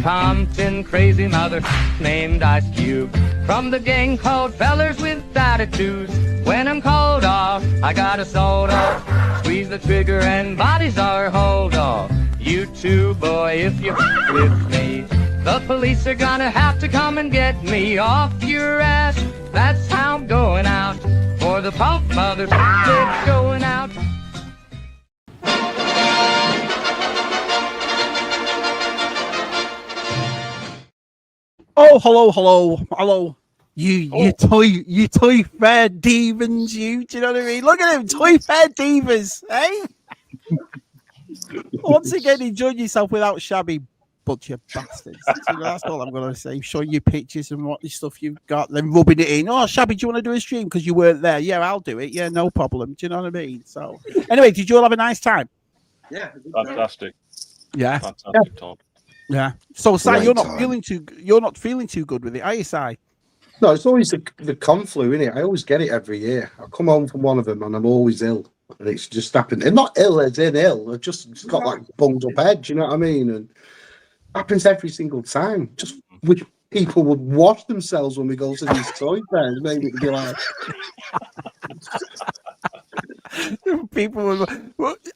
pumping crazy mother named Ice Cube. From the gang called Fellers with Attitudes. When I'm called off, I got a soda. Squeeze the trigger and bodies are hauled off. You too, boy, if you're with me. The police are gonna have to come and get me off your ass. That's how I'm going out. For the punk mothers, they're going out. Oh, hello. You toy fair demons, you. Do you know what I mean? Look at him, toy fair divas, eh? Once again, enjoying yourself without Shabby, bunch of bastards. So that's all I'm going to say. Showing you pictures and what stuff you've got, then rubbing it in. Oh, Shabby, do you want to do a stream because you weren't there? Yeah, I'll do it. Yeah, no problem. Do you know what I mean? So, anyway, did you all have a nice time? Yeah, fantastic. Yeah, fantastic, Tom. Yeah. So, Si, you're not feeling too good with it, are you, Si? No, it's always the conflu, isn't it? I always get it every year. I come home from one of them and I'm always ill. And it's just happened. And not ill as in ill. I've just got like bunged up head, you know what I mean? And happens every single time. Just wish people would wash themselves when we go to these toy fairs. Maybe it'd be like people.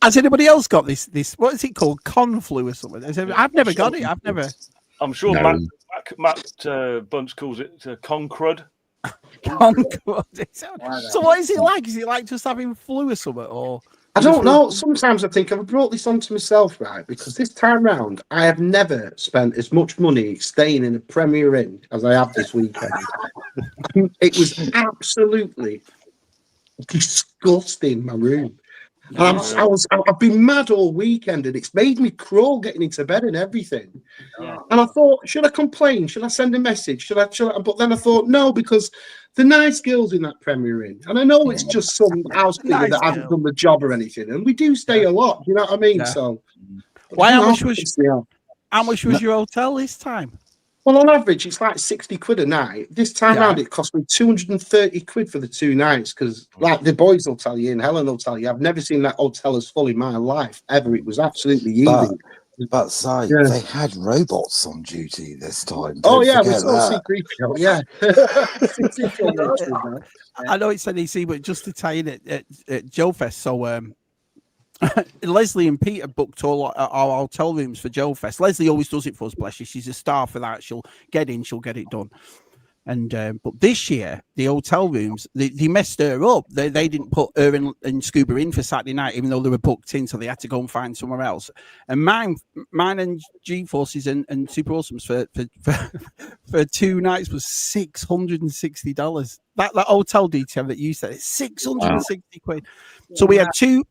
Has anybody else got this? What is it called? Conflu or something? I've never got it. I've never. I'm sure No. Matt Bunce calls it concrud. Concrud. So what is it like? Is it like just having flu or something? Or I don't know. Sometimes I think I've brought this onto myself, right? Because this time round, I have never spent as much money staying in a Premier Inn as I have this weekend. It was absolutely disgusting, my room. And I've been mad all weekend, and it's made me crawl getting into bed and everything. And I thought, should I complain? Should I send a message? Should I? But then I thought, no, because the nice girls in that Premier Inn, and I know it's just some house figure that hasn't done the job or anything, and we do stay a lot. You know what I mean? Yeah. So, how much was your hotel this time? Well, on average, it's like 60 quid a night. This time round, it cost me 230 quid for the 2 nights because, like the boys will tell you and Helen will tell you, I've never seen that hotel as full in my life ever. It was absolutely easy. But they had robots on duty this time. Oh, yeah, we saw secret. Yeah. I know it's NEC, but just to tie in at Joe Fest, so Leslie and Peter booked all our hotel rooms for Joe Fest. Leslie always does it for us, bless you. She's a star for that. She'll get it done. And but this year, the hotel rooms, they messed her up. They didn't put her and Scuba in for Saturday night, even though they were booked in, so they had to go and find somewhere else. And mine and G-Forces and Super Awesomes for 2 nights was $660. That hotel detail that you said, it's 660 quid. So we had two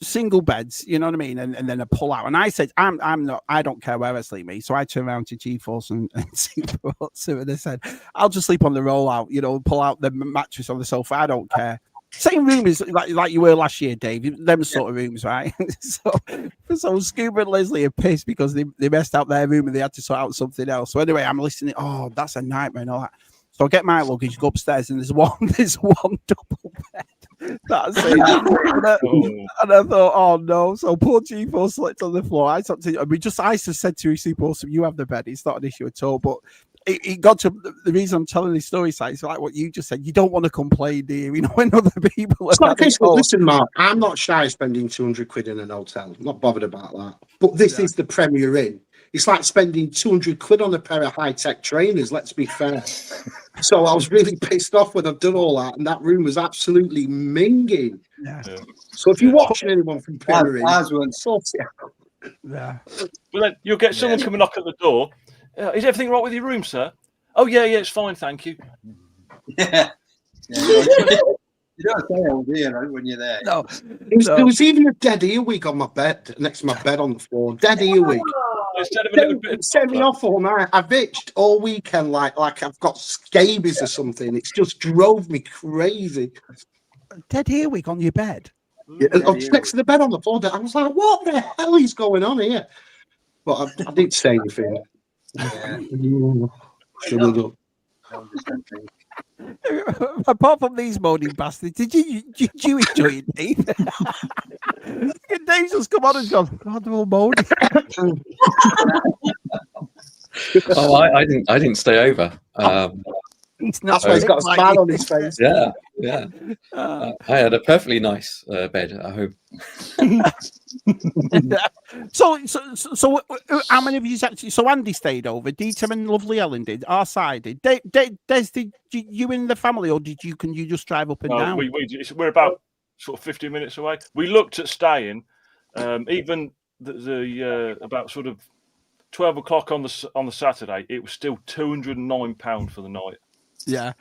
single beds, you know what I mean, and then a pull out. And I said, I don't care where I sleep, me. So I turned around to G-Force and Super Awesome, and they said, I'll just sleep on the rollout, you know, pull out the mattress on the sofa. I don't care. Same room as like you were last year, Dave. Them sort of rooms, right? so Scuba and Leslie are pissed because they messed up their room and they had to sort out something else. So anyway, I'm listening. Oh, that's a nightmare and all that. So I get my luggage, go upstairs, and there's one double bed. That's it. And I thought, oh no. So poor G4 slept on the floor. I just said to Super Awesome, you have the bed. It's not an issue at all. But it got to the reason I'm telling this story, it's like what you just said. You don't want to complain, do you? You know, when other people it's not peaceful. Listen, Mark, I'm not shy spending 200 quid in an hotel. I'm not bothered about that. But this is the Premier Inn. It's like spending 200 quid on a pair of high-tech trainers, let's be fair. So I was really pissed off when I've done all that, and that room was absolutely minging. Yeah. So if you're watching anyone from Premier Inn, sort it out. Yeah. Well, then you'll get someone come and knock at the door. Is everything right with your room, sir? Oh, yeah, it's fine, thank you. Yeah. You don't say all, do you, when you're there? No. There was even a dead earwig on my bed, next to my bed on the floor. Dead earwig. It set me off all night. I've itched all weekend like I've got scabies or something. It's just drove me crazy. Dead earwig on your bed? Yeah, next to the bed on the floor. I was like, what the hell is going on here? But I didn't say anything. Yeah. Should have done. Apart from these moaning bastards, did you enjoy it, Dave? Dave's just come on and gone, God, they're all moaning. Oh, I didn't stay over. That's why he's got a smile on his face. Yeah, yeah. I had a perfectly nice bed at home. So, how many of you actually? So Andy stayed over. DTM and lovely Ellen did. Our side did. Des, did you in the family, or can you just drive up and down? We're about sort of 15 minutes away. We looked at staying, even about sort of 12 o'clock on the Saturday. It was still £209 for the night. Yeah.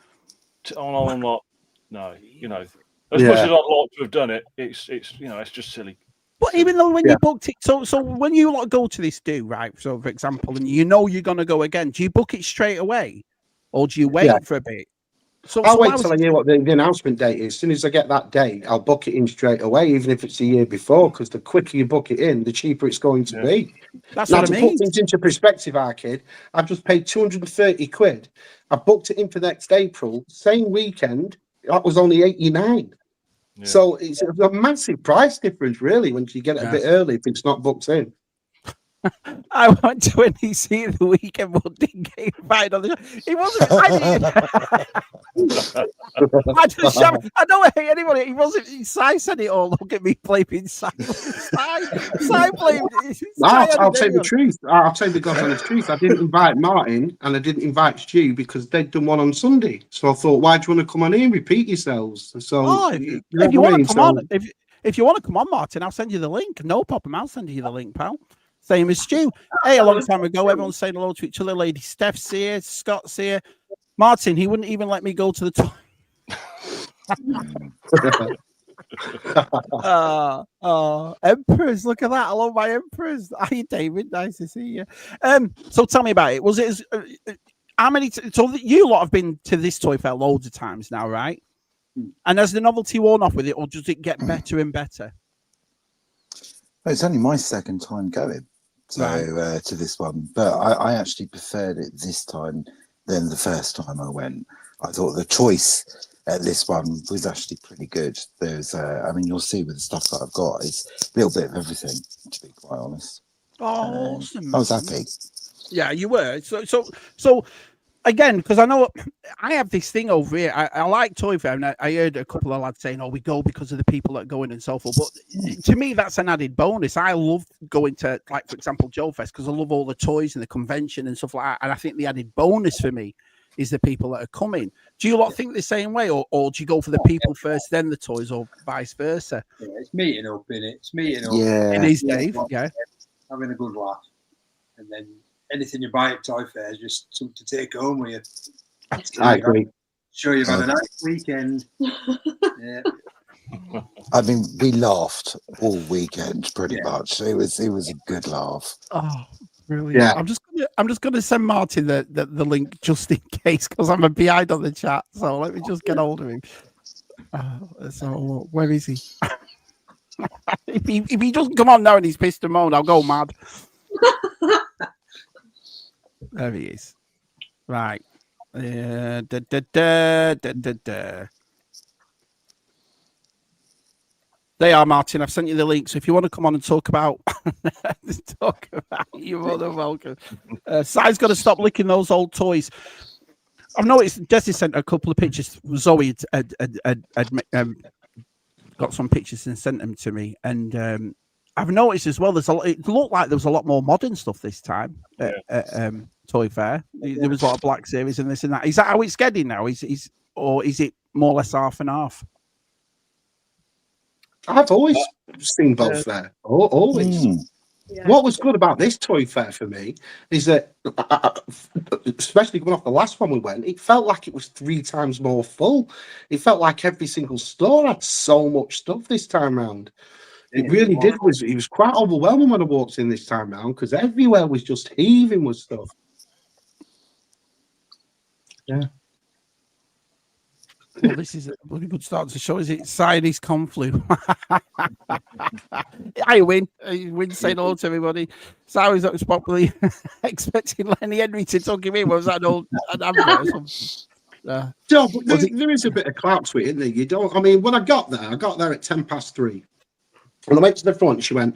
I'm not. No, you know, as much as I'd like to have done it, it's you know, it's just silly. But even though when you booked it, so when you go to this right? So for example, and you know you're going to go again, do you book it straight away, or do you wait for a bit? I'll wait till I hear what the announcement date is. As soon as I get that date, I'll book it in straight away, even if it's a year before, because the quicker you book it in, the cheaper it's going to be. That's now, what I mean. To put things into perspective, Arcade, I've just paid 230 quid. I booked it in for next April, same weekend. That was only 89. Yeah. So it's a massive price difference, really, when you get it a bit early if it's not booked in. I went to NEC the weekend, but didn't get invited on the show. It wasn't. I don't hate anybody. He wasn't. Si said it all. Look at me blaming Si. Si blamed it. I'll tell you the truth. I'll tell you the God's honest truth. I didn't invite Martin and I didn't invite Stu because they'd done one on Sunday. So I thought, why do you want to come on here and repeat yourselves? So if you want to come on, if you want to come on, Martin, I'll send you the link. No problem. I'll send you the link, pal. Same as Stu. Hey, a long time ago, everyone's saying hello to each other. Lady Steph's here, Scott's here. Martin, he wouldn't even let me go to the toilet. Emperors, look at that. I love my Emperors. Hi, David. Nice to see you. So tell me about it. Was it how many? So you lot have been to this toy fair loads of times now, right? And has the novelty worn off with it, or does it get better and better? It's only my second time going to this one, but I actually preferred it this time than the first time I went. I thought the choice at this one was actually pretty good. There's, I mean, you'll see with the stuff that I've got, it's a little bit of everything, to be quite honest. Oh, awesome! I was happy. Yeah, you were. So again, because I know I have this thing over here. I like Toy Fair, and I heard a couple of lads saying, "Oh, we go because of the people that go in and so forth." But to me, that's an added bonus. I love going to, like, for example, Joe Fest, because I love all the toys and the convention and stuff like that. And I think the added bonus for me is the people that are coming. Do you lot think the same way, or do you go for the people first, then the toys, or vice versa? Yeah, it's meeting up, innit? It's meeting up. Yeah, it is, Dave. Yeah, having a good laugh, and then anything you buy at Toy Fair is just something to take home with you. I agree. Sure, you've had a nice weekend. Yeah. I mean, we laughed all weekend pretty much. It was a good laugh. Oh, brilliant! Yeah. I'm just gonna send Martin the link just in case, because I'm behind on the chat. So let me just get hold of him. So where is he? if he doesn't come on now and he's pissed and moaned, I'll go mad. There he is. Right. There you are, Martin. I've sent you the link. So if you want to come on and talk about you're more than welcome. Si's got to stop licking those old toys. I've noticed Jesse sent a couple of pictures. Zoe had got some pictures and sent them to me. And I've noticed as well, it looked like there was a lot more modern stuff this time at Toy Fair. There was a lot of Black Series and this and that. Is that how it's getting now? Or is it more or less half and half? I've always seen both there. Always. Yeah. What was good about this Toy Fair for me is that, especially going off the last one we went, it felt like it was 3 times more full. It felt like every single store had so much stuff this time round. It really did. It was quite overwhelming when I walked in this time round, because everywhere was just heaving with stuff. Yeah. Well, this is a bloody good start to the show. Is it Siamese conflu? I win. Win saying hello to everybody. So I was probably expecting Lenny Henry to talk him in. Was that an advert or something? No, but there is a bit of clout to it, isn't there? You don't. I mean, when I got there at 3:10. When I went to the front, she went,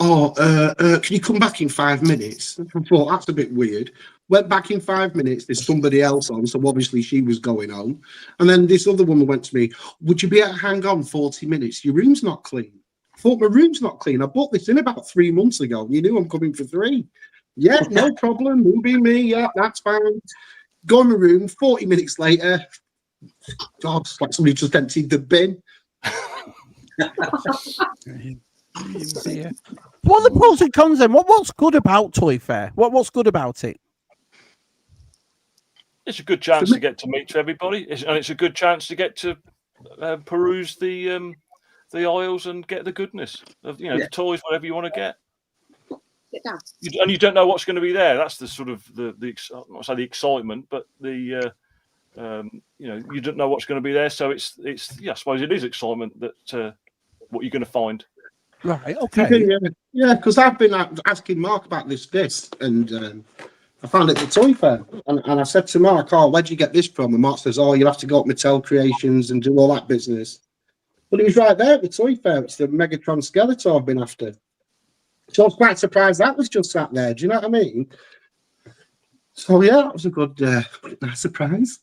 "Oh, can you come back in 5 minutes?" I thought, that's a bit weird. Went back in 5 minutes. There's somebody else on, so obviously she was going on. And then this other woman went to me, would you be able to hang on 40 minutes? Your room's not clean. I thought my room's not clean. I bought this in about 3 months ago. You knew I'm coming for 3. Yeah, no problem. Moving me. Yeah, that's fine. Go in my room. 40 minutes later, God, it's like somebody just emptied the bin. What are the pros and cons then? What's good about Toy Fair? What's good about it? It's a good chance to get to meet everybody, and it's a good chance to get to peruse the aisles and get the goodness of the toys, whatever you want to get. And you don't know what's going to be there. That's the sort of the not say the excitement, but the you don't know what's going to be there. So it's I suppose it is excitement that what you're going to find. Right. Okay. Yeah, because I've been asking Mark about this and I found it at the Toy Fair, and I said to Mark, "Oh, where'd you get this from?" And Mark says, "Oh, you'll have to go up Mattel Creations and do all that business." But it was right there at the Toy Fair. It's the Megatron Skeletor I've been after. So I was quite surprised that was just sat there. Do you know what I mean? So yeah, that was a good, nice surprise.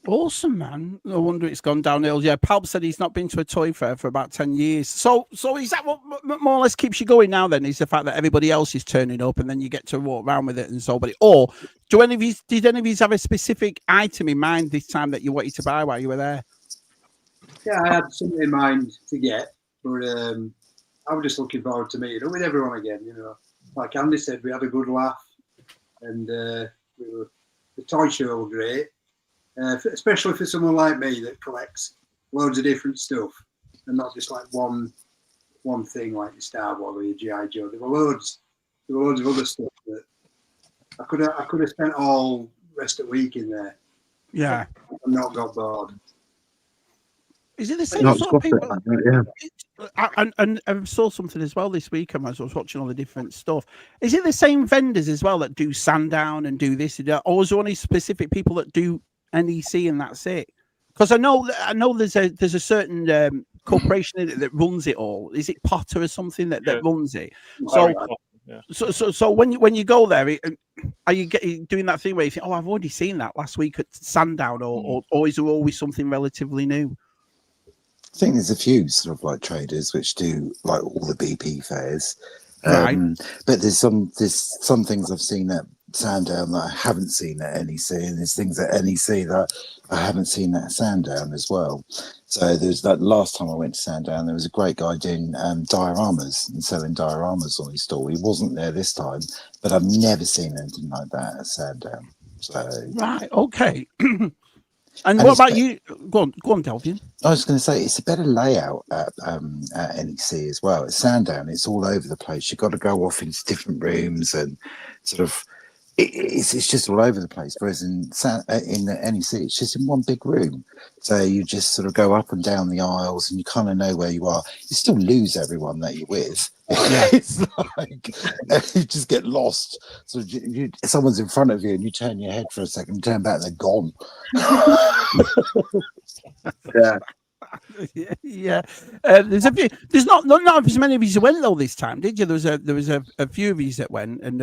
Awesome, man. No wonder it's gone downhill. Yeah, Palp said he's not been to a Toy Fair for about 10 years. So is that what more or less keeps you going now then? Is the fact that everybody else is turning up and then you get to walk around with it and so, or did any of you have a specific item in mind this time that you wanted to buy while you were there? Yeah, I had something in mind to get, but I was just looking forward to meeting up with everyone again. Like Andy said, we had a good laugh, and the toy show was great. Especially for someone like me that collects loads of different stuff and not just like one thing like the Star Wars or your G.I. Joe. There were loads of other stuff that I could have spent all rest of the week in there. Yeah, and not got bored. Is it the same sort of people? And I saw something as well this weekend as I was watching all the different stuff. Is it the same vendors as well that do Sandown and do this, or is there only specific people that do NEC and that's it? Because I know there's a certain corporation in it that runs it all. Is it Potter or something that runs it? So when you go there, are you doing that thing where you think, oh, I've already seen that last week at Sandown, or is there always something relatively new? I think there's a few sort of like traders which do like all the BP fairs, right. But there's some things I've seen at Sandown that I haven't seen at NEC, and there's things at NEC that I haven't seen at Sandown as well. So there's that last time I went to Sandown, there was a great guy doing dioramas and selling dioramas on his stall. He wasn't there this time, but I've never seen anything like that at Sandown. So right, okay. And what about you? Go on, Delvian. I was going to say it's a better layout at NEC as well. At Sandown, it's all over the place. You've got to go off into different rooms and sort of it's just all over the place. Whereas in the NEC, it's just in one big room. So you just sort of go up and down the aisles, and you kind of know where you are. You still lose everyone that you're with. It's like you just get lost. So someone's in front of you, and you turn your head for a second, turn back, and they're gone. Yeah. There's not as many of you that went though this time, did you? There was a few of you that went, and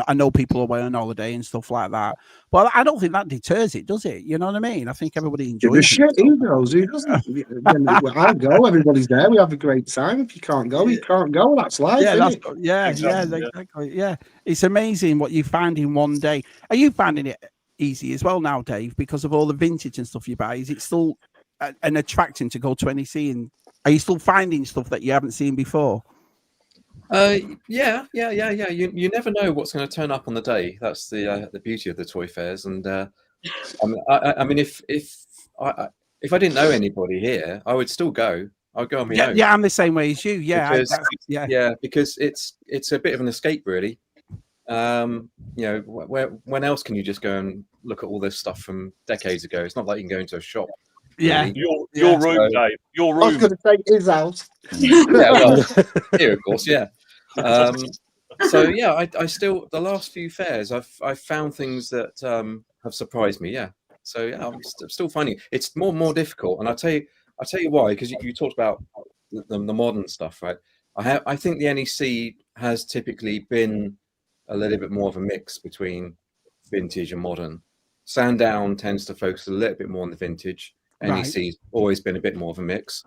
I know people away on holiday and stuff like that. But I don't think that deters it, does it? You know what I mean? I think everybody enjoys it. Shit, who goes? Who doesn't? I go. Everybody's there. We have a great time. If you can't go, you can't go. That's life. Exactly. Yeah. It's amazing what you find in one day. Are you finding it easy as well now, Dave, because of all the vintage and stuff you buy? Is it still an attraction to go to NEC, and are you still finding stuff that you haven't seen before? Yeah. You never know what's going to turn up on the day. That's the beauty of the toy fairs. And I mean, if I didn't know anybody here, I would still go. I'd go on my own. Yeah, I'm the same way as you. Yeah, because it's a bit of an escape, really. When else can you just go and look at all this stuff from decades ago? It's not like you can go into a shop. Yeah, your room, Dave. Your room. I was going to say his house. Yeah, well, here, of course, yeah. So yeah, I still the last few fairs I've found things that have surprised me. Yeah, so yeah, I'm still finding it's more and more difficult. And I'll tell you why, because you talked about the modern stuff, right? I think the NEC has typically been a little bit more of a mix between vintage and modern. Sandown tends to focus a little bit more on the vintage. NEC's always been a bit more of a mix.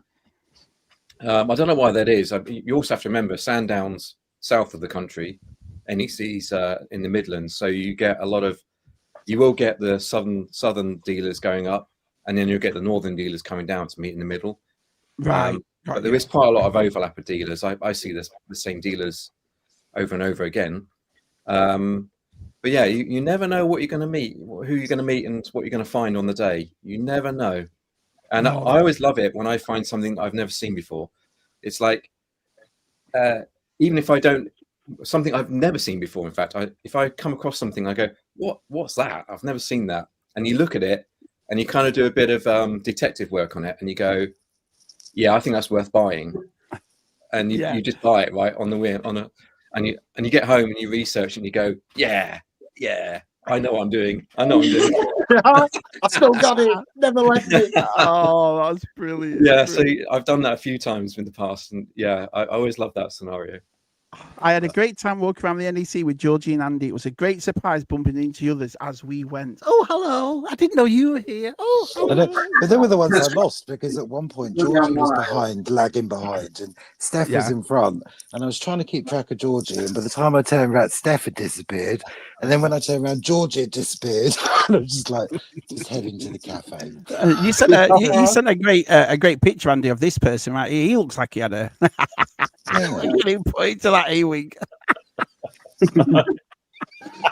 I don't know why that is. You also have to remember Sandown's south of the country, NEC's in the Midlands. So you get a lot of, you will get the southern dealers going up, and then you'll get the northern dealers coming down to meet in the middle. But there is quite a lot of overlap of dealers. I see the same dealers over and over again. But yeah, you never know what you're going to meet, who you're going to meet, and what you're going to find on the day. You never know. And I always love it when I find something I've never seen before. It's like, even if I don't, something I've never seen before. In fact, if I come across something, I go, what's that? I've never seen that. And you look at it and you kind of do a bit of detective work on it, and you go, yeah, I think that's worth buying. And you just buy it right on the whim, and you get home and you research and you go, yeah, I know what I'm doing. I still got it. Never left it. Oh, that's brilliant. Yeah, so I've done that a few times in the past, and yeah, I always love that scenario. I had a great time walking around the NEC with Georgie and Andy. It was a great surprise bumping into others as we went. Oh, hello. I didn't know you were here. Oh, hello. But they were the ones I lost, because at one point Georgie was behind, lagging behind, and Steph was in front. And I was trying to keep track of Georgie. And by the time I turned around, Steph had disappeared. And then when I turned around, Georgie had disappeared. And I was just like, just heading to the cafe. You sent a great picture, Andy, of this person right here. He looks like he had a getting put into that A-wing.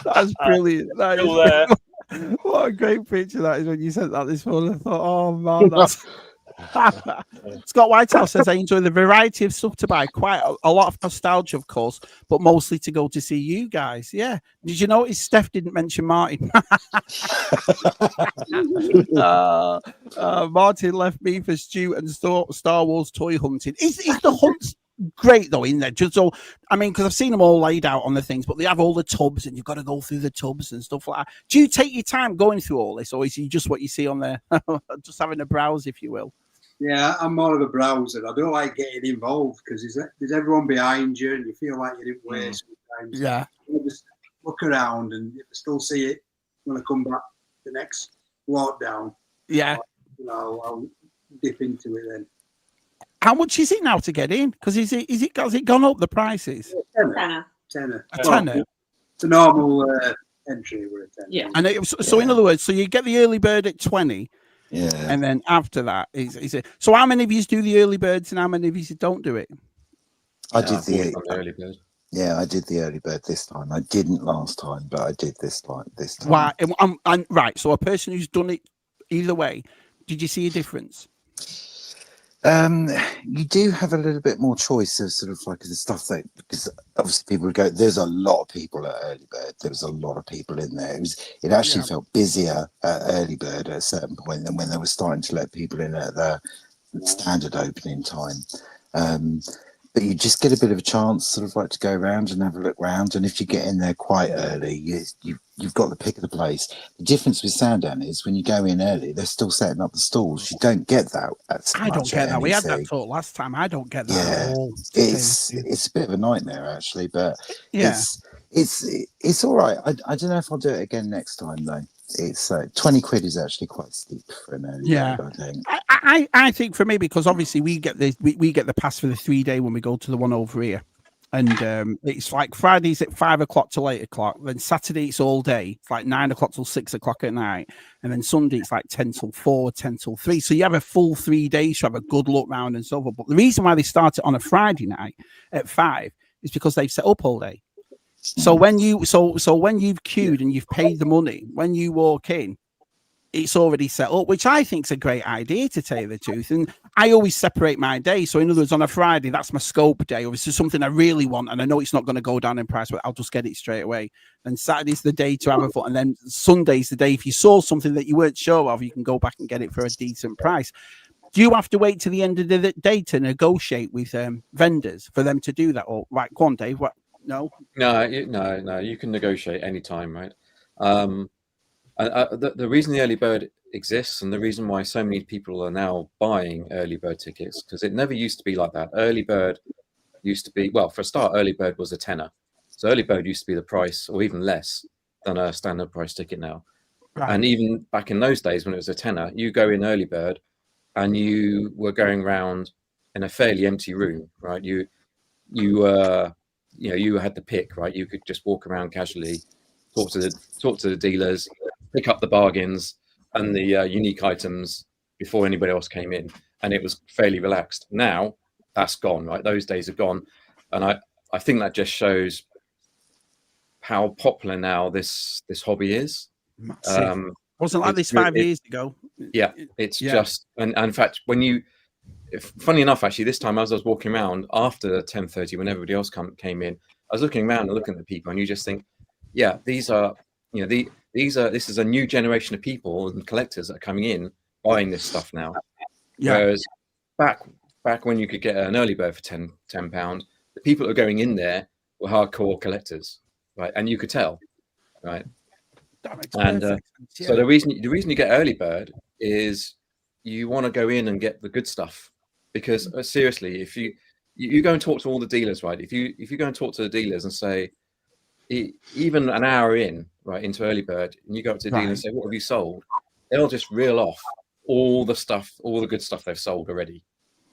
That's brilliant. That is, what a great picture that is when you sent that this morning. I thought, oh man, that's Scott Whitehouse says, I enjoy the variety of stuff to buy. Quite a lot of nostalgia, of course, but mostly to go to see you guys. Yeah. Did you notice Steph didn't mention Martin? Martin left me for Stu and Star Wars toy hunting. Is the hunt great though in there? Just so, I mean, because I've seen them all laid out on the things, but they have all the tubs and you've got to go through the tubs and stuff like that. Do you take your time going through all this, or is it just what you see on there, just having a browse, if you will? Yeah, I'm more of a browser. I don't like getting involved because there's everyone behind you and you feel like you didn't wait sometimes. Yeah. You just look around and if I still see it when I come back the next walk down. Yeah. I'll dip into it then. How much is it now to get in? Because has it gone up, the prices? Tenner. A tenner? It's a normal entry with a tenner. Yeah. And so in other words, so you get the early bird at 20. Yeah. And then after that, is it? So how many of you do the early birds and how many of you don't do it? I did the early bird. Yeah, I did the early bird this time. I didn't last time, but I did this time. Why? Right. So a person who's done it either way, did you see a difference? You do have a little bit more choice of sort of like the stuff that, because obviously people would go, there's a lot of people at early bird. There was a lot of people in there. It actually felt busier at early bird at a certain point than when they were starting to let people in at the standard opening time. But you just get a bit of a chance sort of like to go around and have a look round. And if you get in there quite early, you've got the pick of the place. The difference with Sandown is when you go in early, they're still setting up the stalls. You don't get that. I don't get that. We had that talk last time. I don't get that. Yeah, at all. It's a bit of a nightmare actually, but it's all right. I don't know if I'll do it again next time though. It's 20 quid is actually quite steep for an early bird, I think. I think for me, because obviously we get the pass for the 3-day when we go to the one over here, and it's like Fridays at 5 o'clock till 8 o'clock. Then Saturday it's all day. It's like 9 o'clock till 6 o'clock at night, and then Sunday it's like 10 till 4, 10 till 3. So you have a full 3 days to have a good look round and so forth. But the reason why they start it on a Friday night at 5 is because they've set up all day. So when when you've queued and you've paid the money, when you walk in, it's already set up, which I think is a great idea, to tell you the truth. And I always separate my day. So in other words, on a Friday, that's my scope day, or it's something I really want, and I know it's not going to go down in price, but I'll just get it straight away. And Saturday's the day to have a foot, and then Sunday's the day if you saw something that you weren't sure of, you can go back and get it for a decent price. Do you have to wait to the end of the day to negotiate with vendors for them to do that? Or right, go on, Dave. What? No, you can negotiate anytime, right? The reason the early bird exists, and the reason why so many people are now buying early bird tickets, because it never used to be like that. Early bird used to be, well, for a start, early bird was a tenner. So early bird used to be the price, or even less, than a standard price ticket now. Right. And even back in those days when it was a tenner, you go in early bird and you were going around in a fairly empty room, right? You had the pick, right? You could just walk around casually, talk to the dealers, pick up the bargains and the unique items before anybody else came in, and it was fairly relaxed. Now that's gone, right? Those days are gone, and I think that just shows how popular now this hobby is. Wasn't like this 5 years ago. Yeah, it's just, and in fact, funny enough, actually, this time as I was walking around after 10:30, when everybody else came in, I was looking around and looking at the people, and you just think, yeah, this is a new generation of people and collectors that are coming in buying this stuff now. Yeah. Whereas back when you could get an early bird for £10, the people that were going in there were hardcore collectors, right? And you could tell, right? And so the reason you get early bird is you want to go in and get the good stuff, because seriously, if you go and talk to all the dealers, right? If you go and talk to the dealers and say, even an hour in, right, into early bird, and you go up to the dealer and say, what have you sold? They'll just reel off all the stuff, all the good stuff they've sold already.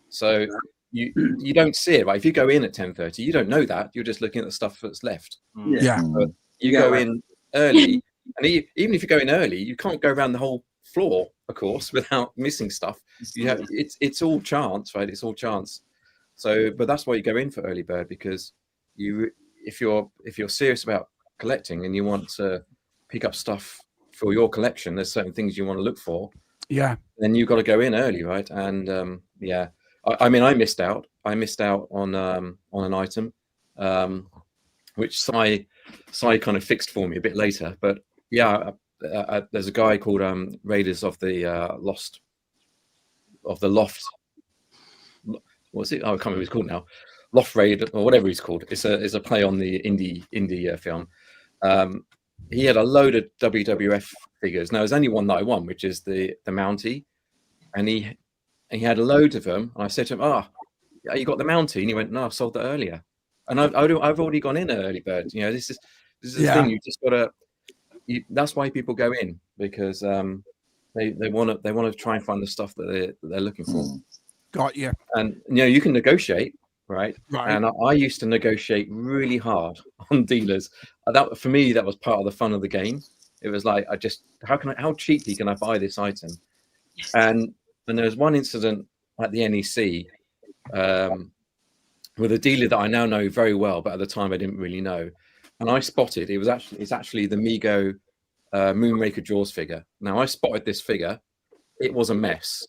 So you don't see it, right? If you go in at 10:30, you don't know that. You're just looking at the stuff that's left. But you go in early, and even if you go in early, you can't go around the whole floor, of course, without missing stuff. You have it's all chance, right? It's all chance. So, but that's why you go in for early bird, because if you're serious about collecting and you want to pick up stuff for your collection, there's certain things you want to look for. Yeah. Then you've got to go in early, right? And I mean, I missed out on an item, which Sai kind of fixed for me a bit later. But yeah, there's a guy called Raiders of the Loft. What's it? Oh, I can't remember what it's called now. Loft Raid or whatever he's called. It's a play on the indie film. He had a load of WWF figures. Now there's only one that I won, which is the Mountie, and he had a load of them. And I said to him, you got the Mountie? And he went, no, I sold that earlier. And I've already gone in early bird. You know, this is the thing. You just gotta. That's why people go in, because they want to try and find the stuff that they're looking for. Got you. And you can negotiate. Right. And I used to negotiate really hard on dealers. That for me, that was part of the fun of the game. It was like, how cheaply can I buy this item? And there was one incident at the NEC with a dealer that I now know very well, but at the time I didn't really know. And I spotted it's actually the Mego Moonraker Jaws figure. Now I spotted this figure. It was a mess.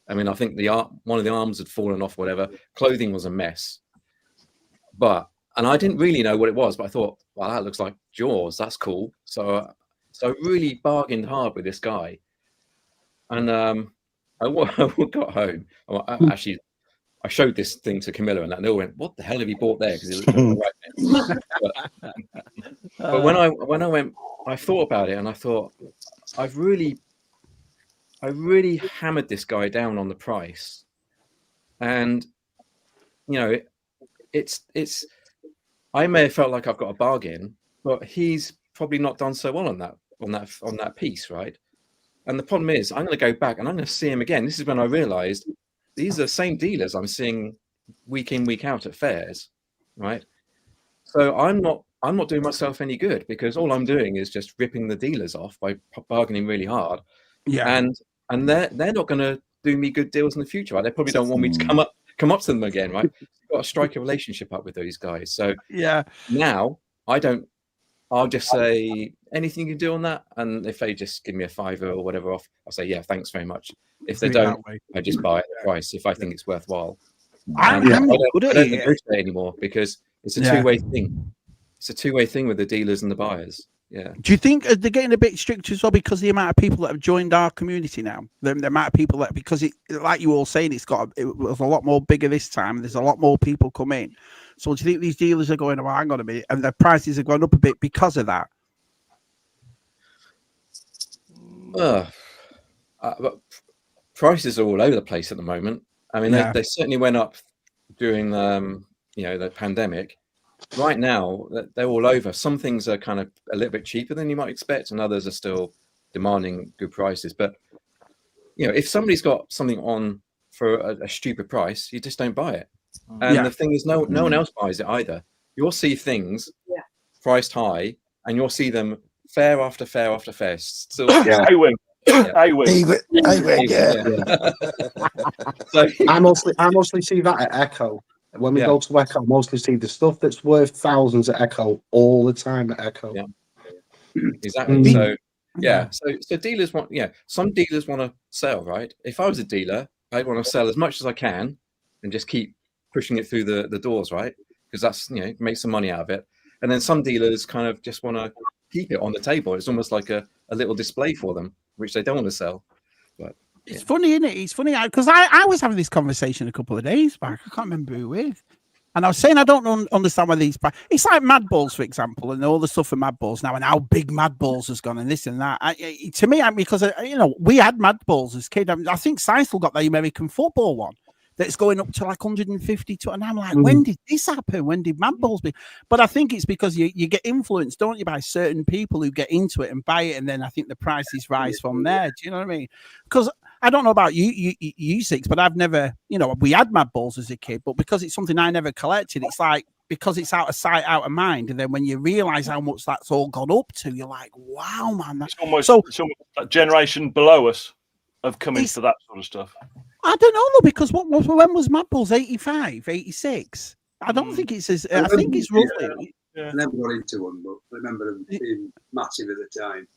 I mean, I think one of the arms had fallen off, whatever. Clothing was a mess. And I didn't really know what it was, but I thought, well, that looks like Jaws. That's cool. So I really bargained hard with this guy. And I got home. I showed this thing to Camilla, and they all went, "What the hell have you bought there?" Because it looked like right. But when I went, I thought about it, and I thought, I really hammered this guy down on the price, and it's I may have felt like I've got a bargain, but he's probably not done so well on that piece, right? And the problem is, I'm going to go back and I'm going to see him again. This is when I realized these are the same dealers I'm seeing week in, week out at fairs, right? So I'm not doing myself any good, because all I'm doing is just ripping the dealers off by bargaining really hard. Yeah. And they're not going to do me good deals in the future, right? They probably don't want me to come up to them again, right? You've got to strike a relationship up with those guys. So yeah, now I'll just say, anything you can do on that, and if they just give me a $5 or whatever off, I'll say, yeah, thanks very much. If they don't, I just buy at the price if I think it's worthwhile. I don't negotiate anymore, because it's a two-way thing. It's a two-way thing with the dealers and the buyers. Yeah. Do you think they're getting a bit strict as well, because the amount of people that have joined our community now, the amount of people that, because it, like you all saying, it was a lot more bigger this time. There's a lot more people come in. So do you think these dealers are going, oh, hang on a minute, and their prices have gone up a bit because of that? Prices are all over the place at the moment. I mean, they certainly went up during the pandemic, right now they're all over. Some things are kind of a little bit cheaper than you might expect, and others are still demanding good prices. But you know, if somebody's got something on for a stupid price, you just don't buy it. And the thing is, no one else buys it either. You'll see things priced high, and you'll see them fair after fair after fair. Still, I win. I win. So, I mostly see that at Echo. When we go to Echo, I mostly see the stuff that's worth thousands at Echo all the time at Echo. Exactly. So so dealers want some dealers want to sell, right? If I was a dealer, I'd want to sell as much as I can and just keep pushing it through the doors, right? Because that's make some money out of it. And then some dealers kind of just want to keep it on the table. It's almost like a little display for them, which they don't want to sell. But it's funny, isn't it? It's funny because I was having this conversation a couple of days back. I can't remember who with. And I was saying I don't understand why these. It's like Mad Balls, for example, and all the stuff for Mad Balls now, and how big Mad Balls has gone, and this and that. To me, because we had Mad Balls as kids. I think Seisel got the American football one that's going up to like 150 and I'm like, when did this happen? When did Mad Balls be? But I think it's because you get influenced, don't you, by certain people who get into it and buy it, and then I think the prices rise from there. Do you know what I mean? Because I don't know about you six, but I've never, we had Mad Balls as a kid, but because it's something I never collected, it's like, because it's out of sight, out of mind. And then when you realize how much that's all gone up to, you're like, wow, man. It's almost that generation below us have come into that sort of stuff. I don't know, though, because when was Mad Balls? 85, 86? I don't think it's as, I think it's roughly. I never got into one, but I remember them being massive at the time.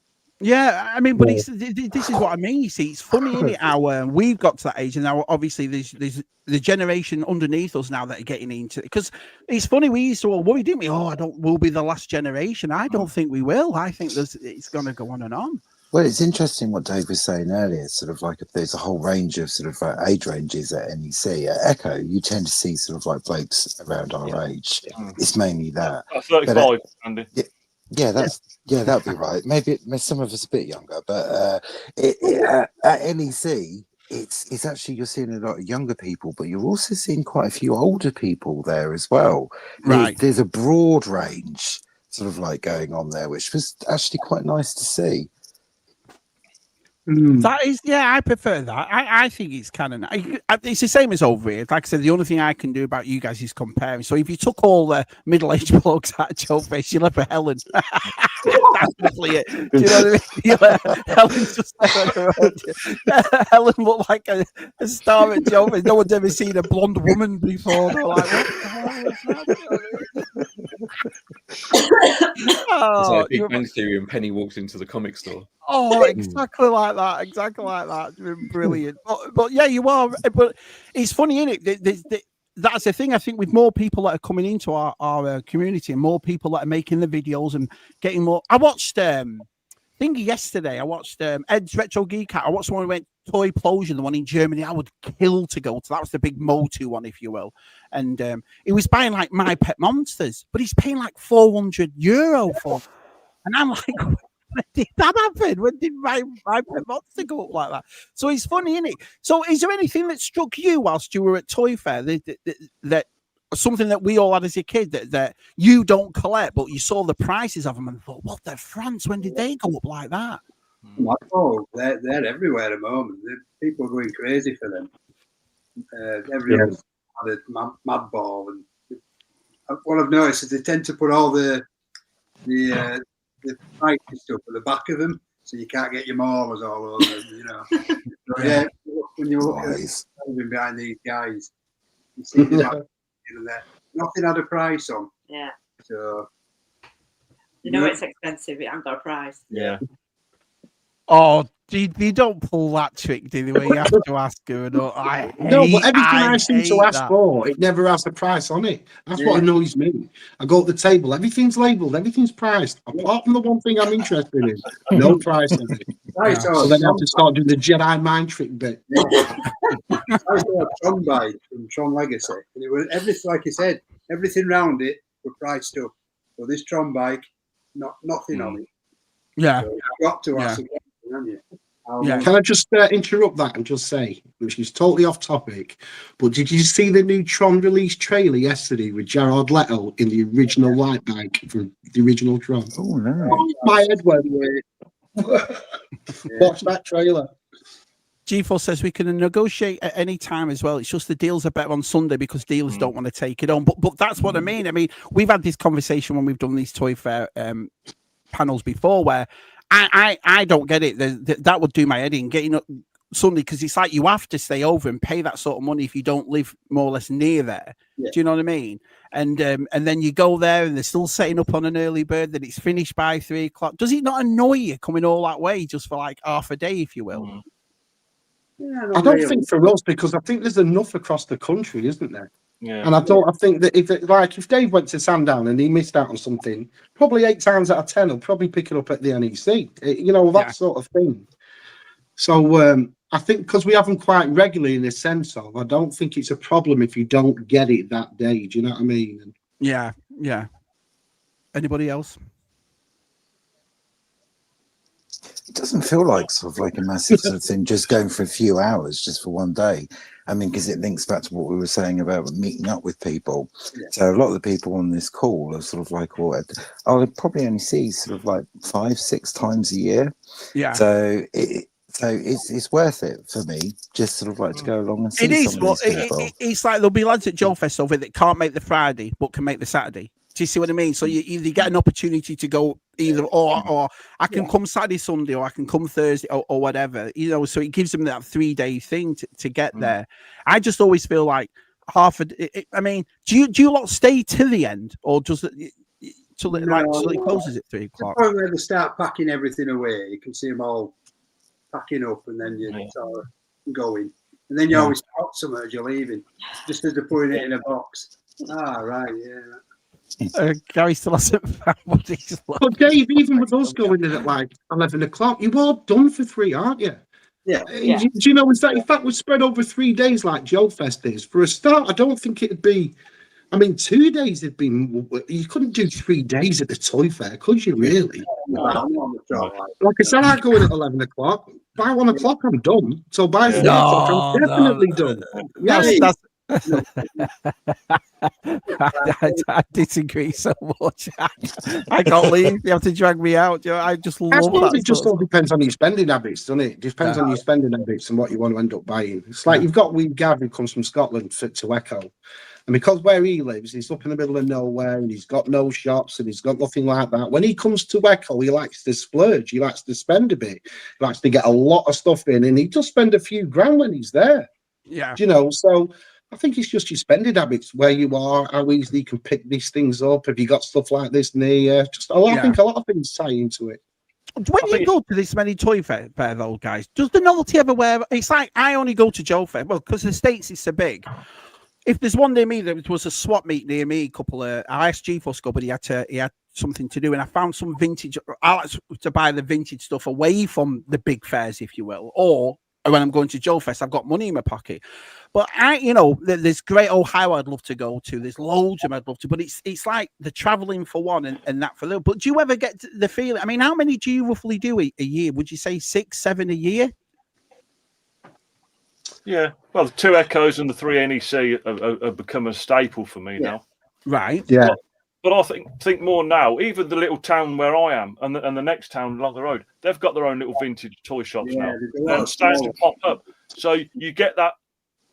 Yeah, I mean, but this is what I mean. You see, it's funny, isn't it? How we've got to that age, and now obviously there's the generation underneath us now that are getting into it. Because it's funny, we used to all worry, didn't we? Oh, we'll be the last generation. I don't think we will. I think it's going to go on and on. Well, it's interesting what Dave was saying earlier. Sort of like if there's a whole range of sort of age ranges at NEC. At Echo, you tend to see sort of like blokes around our age. It's mainly that. 35, Andy. That'd be right. Maybe some of us a bit younger, but at NEC, it's actually you're seeing a lot of younger people, but you're also seeing quite a few older people there as well. Right. There's a broad range sort of like going on there, which was actually quite nice to see. That is, I prefer that. I think it's kind of nice. It's the same as over here. Like I said, the only thing I can do about you guys is comparing. So if you took all the middle-aged blokes out of Joe Face, you'll have a Helen. That's definitely it. Do you know what I mean? Helen's just Helen looked like a star at Joe Face. No one's ever seen a blonde woman before. They're like, what the hell is that? It's like Big Bang Theory and Penny walks into the comic store. Oh, exactly like that. Exactly like that. Brilliant. But yeah, you are. But it's funny, isn't it? That's the thing. I think with more people that are coming into our community and more people that are making the videos and getting more. I watched, I think yesterday, I watched Ed's Retro Geek Out. I watched the one who went Toy Plosion, the one in Germany. I would kill to go to. That was the big Motu one, if you will. And he was buying like My Pet Monsters, but he's paying like €400 for. And I'm like, when did that happen? When did my Pet Monster go up like that? So it's funny, isn't it? So is there anything that struck you whilst you were at Toy Fair that something that we all had as a kid that you don't collect, but you saw the prices of them and thought, what the France? When did they go up like that? Oh, they're everywhere at the moment. People are going crazy for them. Everyone's had a mad ball, and what I've noticed is they tend to put all the price stuff at the back of them, so you can't get your maulers all over them, So, yeah, when you look at behind these guys, you see there. Nothing had a price on. Yeah. So it's expensive. It hasn't got a price. Yeah. Oh, you don't pull that trick, do you? Where you have to ask her. But everything I seem to ask for, it never has a price on it. That's what annoys me. I go to the table, everything's labelled, everything's priced, apart from the one thing I'm interested in. No price on it. So then I have to start doing the Jedi mind trick bit. I saw a Tron bike from Tron Legacy, and it was everything, like you said, everything round it were priced up. So this Tron bike, nothing on it. Yeah. So you've got to ask again, haven't you? Yeah. Can I just interrupt that and just say, which is totally off topic, but did you see the new Tron release trailer yesterday with Jared Leto in the original light bike from the original Tron? Oh no! My head went. Watch that trailer. G4 says we can negotiate at any time as well. It's just the deals are better on Sunday because dealers don't want to take it on. But that's what I mean. I mean, we've had this conversation when we've done these Toy Fair panels before where I don't get it. That would do my head in getting up Sunday because it's like you have to stay over and pay that sort of money if you don't live more or less near there. Yeah. Do you know what I mean? And then you go there and they're still setting up on an early bird that it's finished by 3 o'clock. Does it not annoy you coming all that way just for like half a day, if you will? Yeah, I don't think for us because I think there's enough across the country, isn't there? Yeah. And I think that if Dave went to Sandown and he missed out on something, probably 8 times out of 10 he'll probably pick it up at the NEC. That sort of thing. So I think because we have them quite regularly in the sense of, I don't think it's a problem if you don't get it that day. Do you know what I mean? Yeah. Anybody else? It doesn't feel like sort of like a massive sort of thing, just going for a few hours, just for one day. I mean, because it links back to what we were saying about meeting up with people. Yeah. So a lot of the people on this call are sort of like, I'll probably only see sort of like 5-6 times a year. Yeah. So it's worth it for me, just sort of like to go along and see. It is. Well, it's like there'll be lads at Joe Fest over that can't make the Friday but can make the Saturday. Do you see what I mean? So you either get an opportunity to go either or I can come Saturday, Sunday, or I can come Thursday or whatever, so it gives them that 3-day thing to get there. I just always feel like I mean, do you lot stay till the end or does it till it closes at 3 o'clock? The point where they start packing everything away, you can see them all packing up and then you start going. And then you always spot somewhere as you're leaving, just as they're putting it in a box. Right, yeah. Gary still hasn't found what he's like. But Dave, even with us going in at like 11 o'clock, you're all done for 3, aren't you? Yeah. Do you know, in fact, we're spread over 3 days like Joe Fest is. For a start, I don't think it'd be, 2 days it'd be, you couldn't do 3 days at the Toy Fair, could you really? No. Like I said, I go in at 11 o'clock. By 1 o'clock, I'm done. So by 3 o'clock, I'm definitely done. That's I disagree so much. I can't leave. You have to drag me out. I just love that. It just all depends on your spending habits, doesn't it? It depends on your spending habits and what you want to end up buying. It's like you've got Wee Gav who comes from Scotland to Echo. And because where he lives, he's up in the middle of nowhere and he's got no shops and he's got nothing like that. When he comes to Echo, he likes to splurge. He likes to spend a bit. He likes to get a lot of stuff in and he does spend a few grand when he's there. Yeah. So I think it's just your spending habits, where you are, how easily you can pick these things up. Have you got stuff like this near you? I think a lot of things tie into it. When you go to this many Toy Fair though, guys, does the novelty ever wear? It's like I only go to Joe Fair, well, because the States is so big. If there's one near me, there was a swap meet near me. I asked G4 to go, but he had something to do, and I found some vintage. I like to buy the vintage stuff away from the big fairs, if you will, or when I'm going to Joe Fest, I've got money in my pocket. But there's Great Ohio I'd love to go to. There's loads of them I'd love to, but it's like the traveling for one and that for little. But do you ever get the feeling? I mean, how many do you roughly do a year? Would you say 6, 7 a year? Yeah, well, the 2 Echoes and the 3 NEC have become a staple for me now. Right. Yeah. But I think more now. Even the little town where I am and the next town along the road, they've got their own little vintage toy shops now. And starting to pop up. So you get that,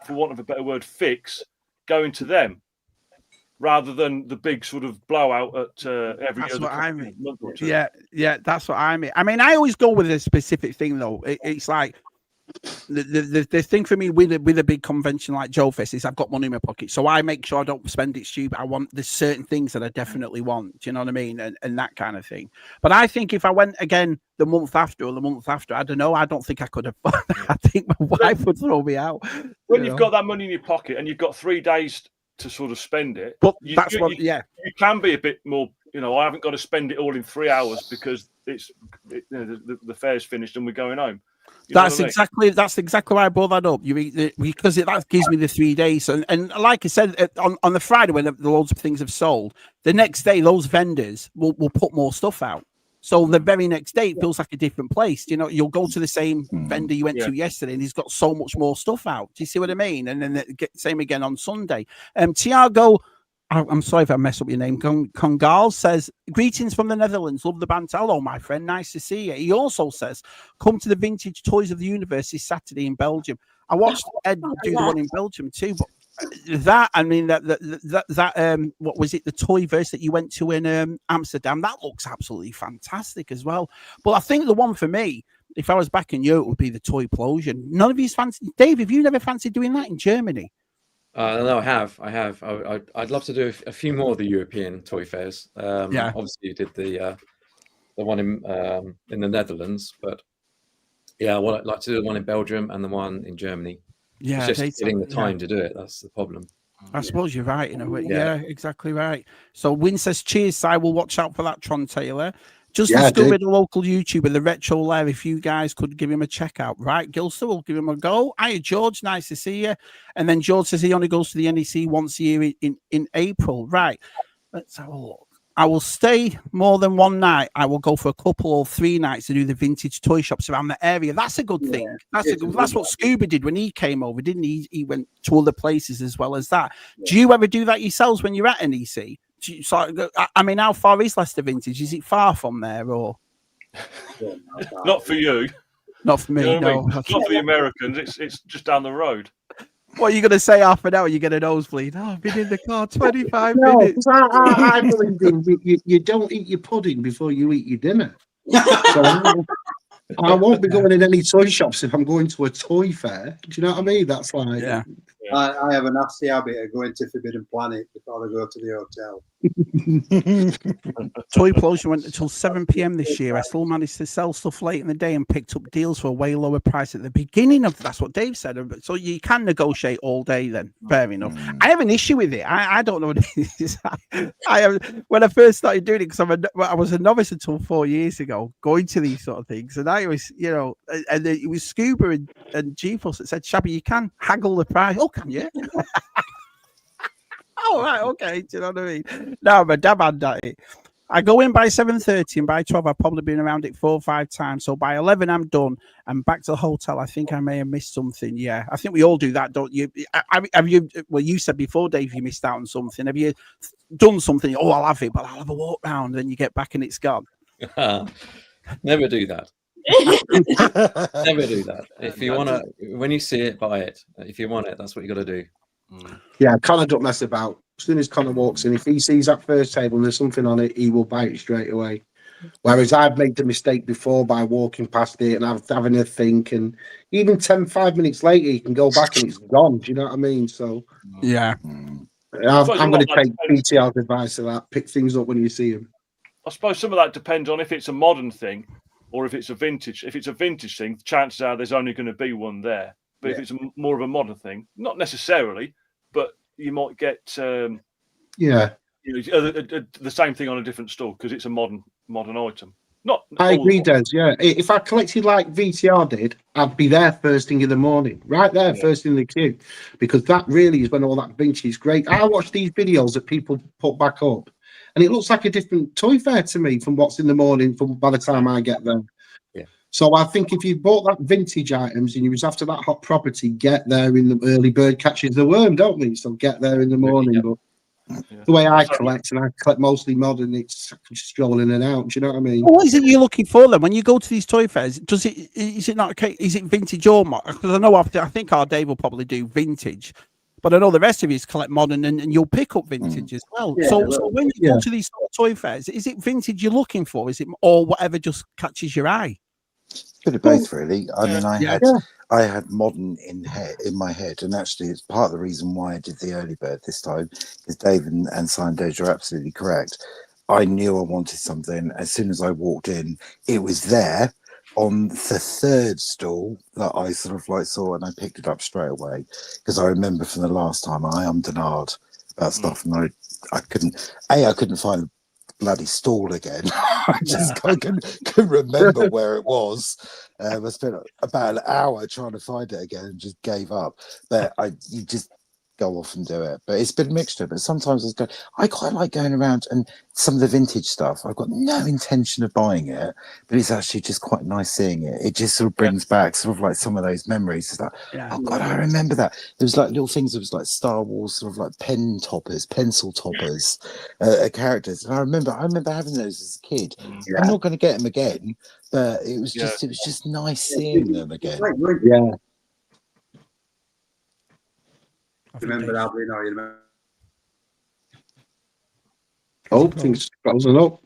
for want of a better word, fix going to them, rather than the big sort of blowout at every that's other what I mean. month or 2. Yeah, that's what I mean. I mean, I always go with a specific thing though. It's like the thing for me with a big convention like Joe Fest is I've got money in my pocket, so I make sure I don't spend it stupid. there's certain things that I definitely want, do you know what I mean, and that kind of thing. But I think if I went again the month after or the month after, I don't know, I don't think I could have. I think my wife would throw me out. When you've got that money in your pocket and you've got 3 days to sort of spend it, but you can be a bit more. I haven't got to spend it all in 3 hours because the fair's finished and we're going home. That's exactly why I brought that up. Because that gives me the 3 days, and like I said, on the Friday when the loads of things have sold, the next day those vendors will put more stuff out. So the very next day, it feels like a different place. You know, you'll go to the same vendor you went to yesterday, and he's got so much more stuff out. Do you see what I mean? And then the same again on Sunday. Tiago, I'm sorry if I mess up your name. Congal says, greetings from the Netherlands. Love the band. Hello, my friend. Nice to see you. He also says, come to the Vintage Toys of the Universe this Saturday in Belgium. I watched Ed do the one in Belgium too, but that, I mean, what was it, the Toyverse that you went to in Amsterdam? That looks absolutely fantastic as well. But I think the one for me, if I was back in Europe, would be the Toyplosion. None of you's fancy. Dave, have you never fancied doing that in Germany? No, I have. I'd love to do a few more of the European toy fairs. Obviously you did the one in the Netherlands, but yeah, I'd like to do the one in Belgium and the one in Germany. Yeah, it's just getting the time to do it. That's the problem. I suppose you're right in a way. Yeah, exactly right. So Win says, cheers, Si. We'll watch out for that, Tron Taylor. Just discovered a local YouTuber, the Retro Lair. If you guys could give him a check out, right? Gilster will give him a go. Hiya, George. Nice to see you. And then George says he only goes to the NEC once a year in April. Right. Let's have a look. I will stay more than one night. I will go for a couple or 3 nights to do the vintage toy shops around the area. That's a good thing. That's what Scuba did when he came over, didn't he? He went to other places as well as that. Do you ever do that yourselves when you're at NEC? I mean, how far is Leicester Vintage? Is it far from there, or not for you? Not for me. You know no, not for the Americans. It's just down the road. What are you going to say? Half an hour, you get a nosebleed. Oh, I've been in the car 25 minutes. I believe in you don't eat your pudding before you eat your dinner. So I won't be going in any toy shops if I'm going to a toy fair. Do you know what I mean? That's like, I have a nasty habit of going to Forbidden Planet before I go to the hotel. Toyplosion went until 7 p.m. this year. I still managed to sell stuff late in the day and picked up deals for a way lower price at the beginning of. That's what Dave said. So you can negotiate all day then. Fair enough. I have an issue with it. I don't know what it is. I have, when I first started doing it, because I was a novice until 4 years ago, going to these sort of things, and I was, you know, and it was Scuba and GeForce that said, Shabby, you can haggle the price. Oh, can you? Oh, right, okay. Do you know what I mean? No, I'm a dab hand at it. I go in by 7:30 and by 12 I've probably been around it 4 or 5 times. So by 11 I'm done. I'm back to the hotel. I think I may have missed something. Yeah, I think we all do that, don't you? Have you? Well, you said before, Dave, you missed out on something. Have you done something? Oh, I'll have it, but I'll have a walk round. Then you get back and it's gone. Never do that. Never do that. If you want to, when you see it, buy it. If you want it, that's what you got to do. Yeah, Connor don't mess about. As soon as Connor walks in, if he sees that first table and there's something on it, he will buy it straight away. Whereas I've made the mistake before by walking past it and having a think, and even 5 minutes later, you can go back and it's gone. Do you know what I mean? So, yeah. I'm going to take VTR's advice to that. Pick things up when you see them. I suppose some of that depends on if it's a modern thing or if it's a vintage. If it's a vintage thing, chances are there's only going to be one there. But if it's more of a modern thing, not necessarily, but you might get the same thing on a different store because it's a modern item. I agree, Des. Yeah, if I collected like VTR did, I'd be there first thing in the morning, right there, first in the queue, because that really is when all that vintage is great. I watch these videos that people put back up, and it looks like a different toy fair to me from what's in the morning. By the time I get there. So I think if you bought that vintage items and you was after that hot property, get there in the early bird catches the worm, don't we? So get there in the morning. But the way I collect, and I collect mostly modern, it's strolling in and out. Do you know what I mean? What is it you're looking for then when you go to these toy fairs? Is it not okay? Is it vintage or modern? Because I know I think our Dave will probably do vintage, but I know the rest of you collect modern, and you'll pick up vintage as well. Yeah, so when you go to these toy fairs, is it vintage you're looking for? Is it or whatever just catches your eye? Bit of both, really. I mean, I had modern in my head, and actually, it's part of the reason why I did the early bird this time. Is Dave and Sandeja are absolutely correct. I knew I wanted something as soon as I walked in. It was there on the third stall that I sort of like saw, and I picked it up straight away because I remember from the last time I ummed and ahed about stuff, and I couldn't find the bloody stall again. I couldn't remember where it was. I spent about an hour trying to find it again and just gave up. But you just go off and do it. But it's been a mixture. But sometimes I quite like going around and some of the vintage stuff. I've got no intention of buying it, but it's actually just quite nice seeing it. It just sort of brings back sort of like some of those memories. It's like, oh God, I remember that. There was like little things. It was like Star Wars, sort of like pencil toppers, characters. And I remember having those as a kid. I'm not going to get them again, but it was just nice seeing them again. Yeah. Remember that, you know, you remember. Oh, things frozen up.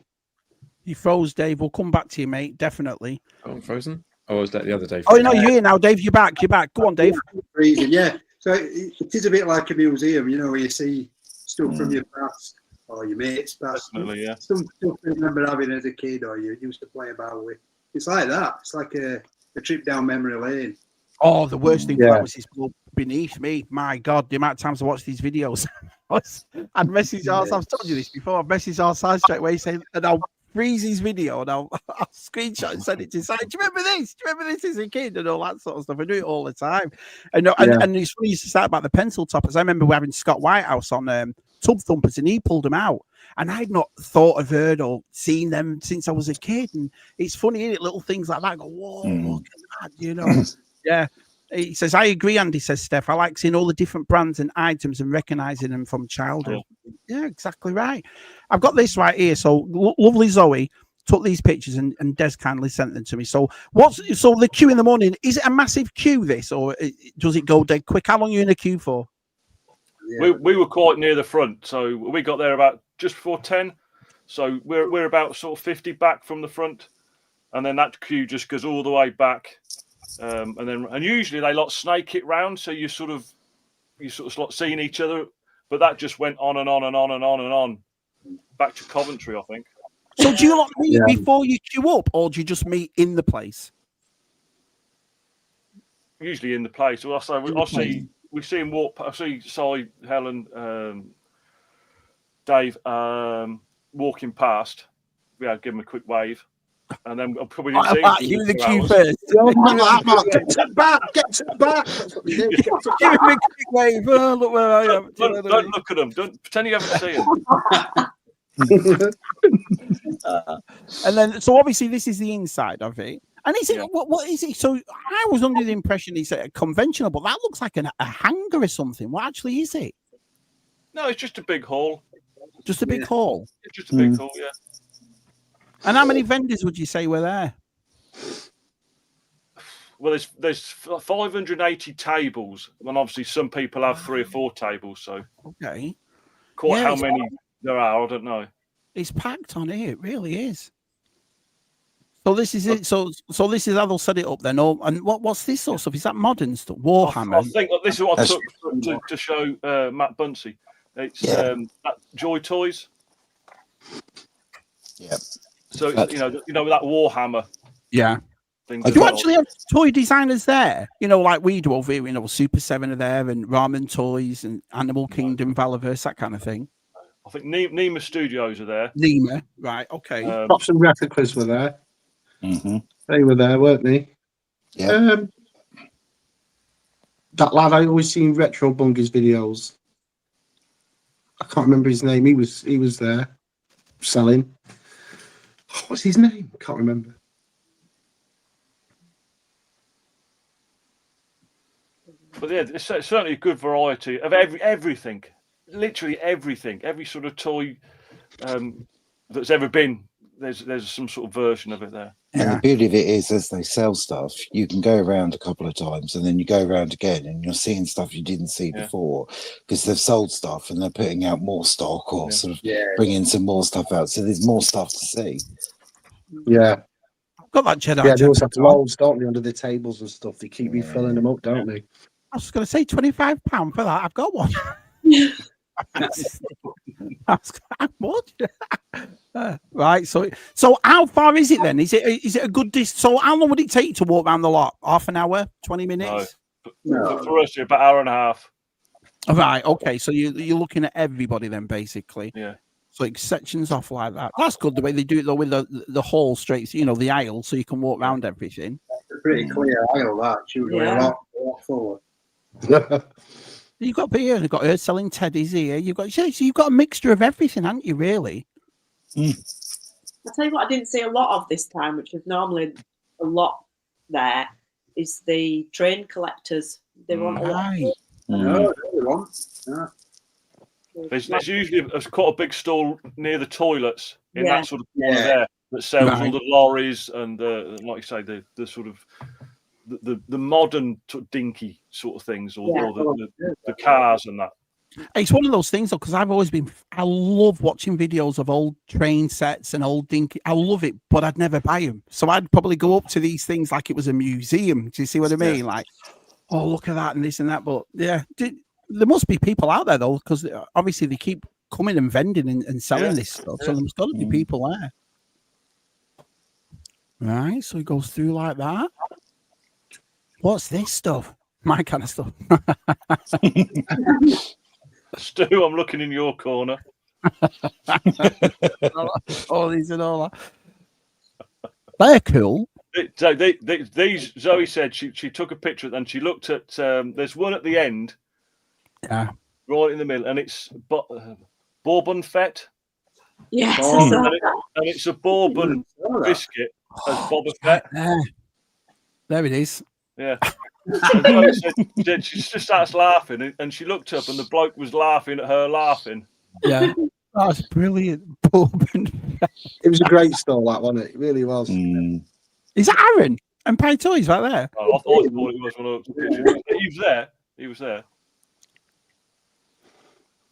You froze, Dave. We'll come back to you, mate. Definitely. Oh, I'm frozen. Oh, was that the other day? Oh, no, you're here now, Dave. You're back. You're back. Go on, Dave. Freezing, yeah. So it is a bit like a museum, you know, where you see stuff from your past or your mates' past. Definitely, yeah. Some stuff you remember having as a kid or you used to play about with. It's like that. It's like a trip down memory lane. Oh, the worst thing for that was his blood beneath me. My God, the amount of times I watched these videos. I'd message I've told you this before. I've messaged our side straight away saying, and I'll freeze his video and I'll screenshot and send it to his side. Do you remember this? Do you remember this as a kid and all that sort of stuff? I do it all the time. And it's funny you start about the pencil toppers. I remember we having Scott Whitehouse on Tub Thumpers and he pulled them out. And I'd not thought of heard or seen them since I was a kid. And it's funny, isn't it? Little things like that. I go, whoa, look at that, you know. Yeah. He says, I agree, Andy, says Steph. I like seeing all the different brands and items and recognizing them from childhood. Yeah, exactly right. I've got this right here. So lovely Zoe took these pictures and Des kindly sent them to me. So the queue in the morning, is it a massive queue, this, or does it go dead quick? How long are you in a queue for? Yeah. We were quite near the front. So we got there about just before 10. So we're about sort of 50 back from the front. And then that queue just goes all the way back. And usually they snake it round, so you sort of seeing each other, but that just went on and on and on and on and on back to Coventry, I think. So do you meet before you queue up, or do you just meet in the place? Usually in the place. Well, we see him walk. I see Si, Helen, Dave walking past. Yeah, give him a quick wave. And then I'll probably see you in the queue first. Get to the back. Get to the back. Give him a quick wave. Oh, look where I am. Don't look at them. Don't pretend you haven't seen them. And then, so obviously, this is the inside of it. And is it what is it? So I was under the impression it's a conventional, but that looks like a hangar or something. What actually is it? No, it's just a big hall. Just a big hall. It's just a big hall, yeah. And how many vendors would you say were there? Well, there's 580 tables, and obviously some people have 3 or 4 tables. So how many there are, I don't know. It's packed on here. It really is. So this is it. So this is how they'll set it up then. And what's this sort of stuff? Is that modern stuff? Warhammer. I think this is what I took to show Matt Bunsey. It's Joy Toys. Yeah. So you know that Warhammer. Yeah. Thing. Do you actually have toy designers there? You know, like we do over here. You know, Super 7 are there, and Ramen Toys, and Animal Kingdom, Valaverse, that kind of thing. I think Nema Studios are there. Nema, right? Okay. Props and replicas were there. Mm-hmm. They were there, weren't they? Yeah. That lad I always see in Retro Bungies videos. I can't remember his name. He was there selling. What's his name? Can't remember. But yeah, it's certainly a good variety of everything. Literally everything. Every sort of toy that's ever been. There's some sort of version of it there. And the beauty of it is, as they sell stuff, you can go around a couple of times and then you go around again and you're seeing stuff you didn't see before because they've sold stuff and they're putting out more stock or sort of bringing some more stuff out. So there's more stuff to see. Yeah. I've got that Jedi. Yeah, they also have loads, don't they, under the tables and stuff. They keep refilling them up, don't they? I was going to say £25 for that. I've got one. That's much. Right. So how far is it then? Is it a good distance? So how long would it take you to walk around the lot? Half an hour? 20 minutes? No. For us, about an hour and a half. Right. Okay. So you're looking at everybody then, basically. Yeah. So it sections off like that. That's good the way they do it though, with the hall straight, you know, the aisle, so you can walk around everything. It's a pretty clear aisle, that. Usually a lot forward. You've got beer, you've got her selling teddies here. You've got a mixture of everything, haven't you? Really? I'll tell you what I didn't see a lot of this time, which is normally a lot there, is the train collectors. They want a lot. Right. No, they want. No. There's usually quite a big stall near the toilets in Yeah. that sort of corner there that sells all Right. the lorries and like you say, the sort of the modern sort of dinky sort of things, or the cars and that. It's one of those things though, because I love watching videos of old train sets and old dinky. I love it, but I'd never buy them. So I'd probably go up to these things like it was a museum. Do you see what I mean? Like, oh, look at that and this and that. But yeah, there must be people out there though, because obviously they keep coming and vending and selling this stuff. So there's got to be people there. Right. So it goes through like that. What's this stuff? My kind of stuff. Stu, I'm looking in your corner. All these and all that. They're cool. These, Zoe said she took a picture and she looked at. There's one at the end. Yeah. Right in the middle, and it's Bourbon Fett. Yes. And it's a Bourbon biscuit as Boba Fett. There it is. Yeah. And said, she just starts laughing, and she looked up, and the bloke was laughing at her laughing. Yeah. That's brilliant. Bourbon. It was a great stall, that, wasn't it? It really was. Is that Aaron and Pie Toys right there? Oh, I thought it was when I looked at the picture. He was there. He was there.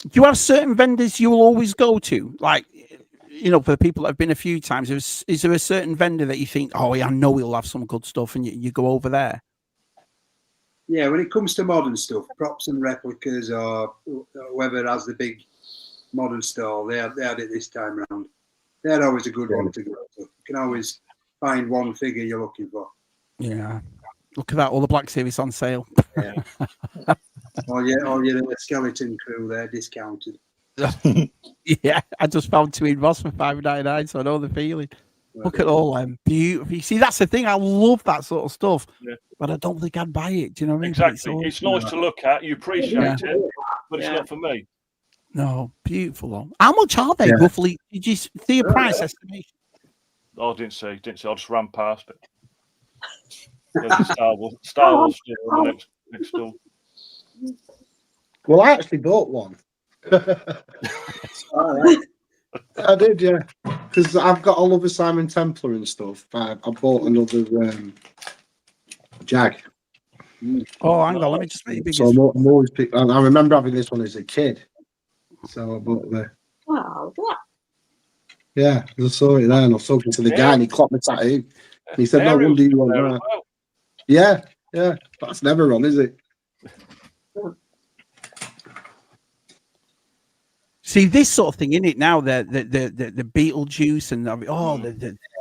Do you have certain vendors you'll always go to? Like, you know, for the people that have been a few times, is there a certain vendor that you think, oh, yeah, I know he'll have some good stuff, and you go over there? Yeah, when it comes to modern stuff, props and replicas, or whoever has the big modern stall, they had it this time round. They're always a good one to go to. You can always find one figure you're looking for. Yeah. Look at that, all the Black Series on sale. Yeah. All your skeleton crew, they're discounted. Yeah, I just found two in Ross for $5.99, so I know the feeling. Look at all them beautiful. You see, that's the thing. I love that sort of stuff, but I don't think I'd buy it. Do you know what I mean? Exactly. It's nice to look at. You appreciate it, but it's not for me. No, beautiful. Though. How much are they roughly? Did you see a price estimation? I didn't see. I just ran past it. There's a Star Wars store next door. Well, I actually bought one. I did, yeah. Because I've got all over Simon Templar and stuff. I bought another Jag. Oh, hang on, let me just make it bigger. So I'm always pick. And I remember having this one as a kid. So I bought the. Wow. Yeah, I saw it there, and I was talking to the guy, and he clocked my tattoo. And he said, "No wonder you want that." Well. Yeah. That's never on, is it? See this sort of thing in it now. The Beetlejuice and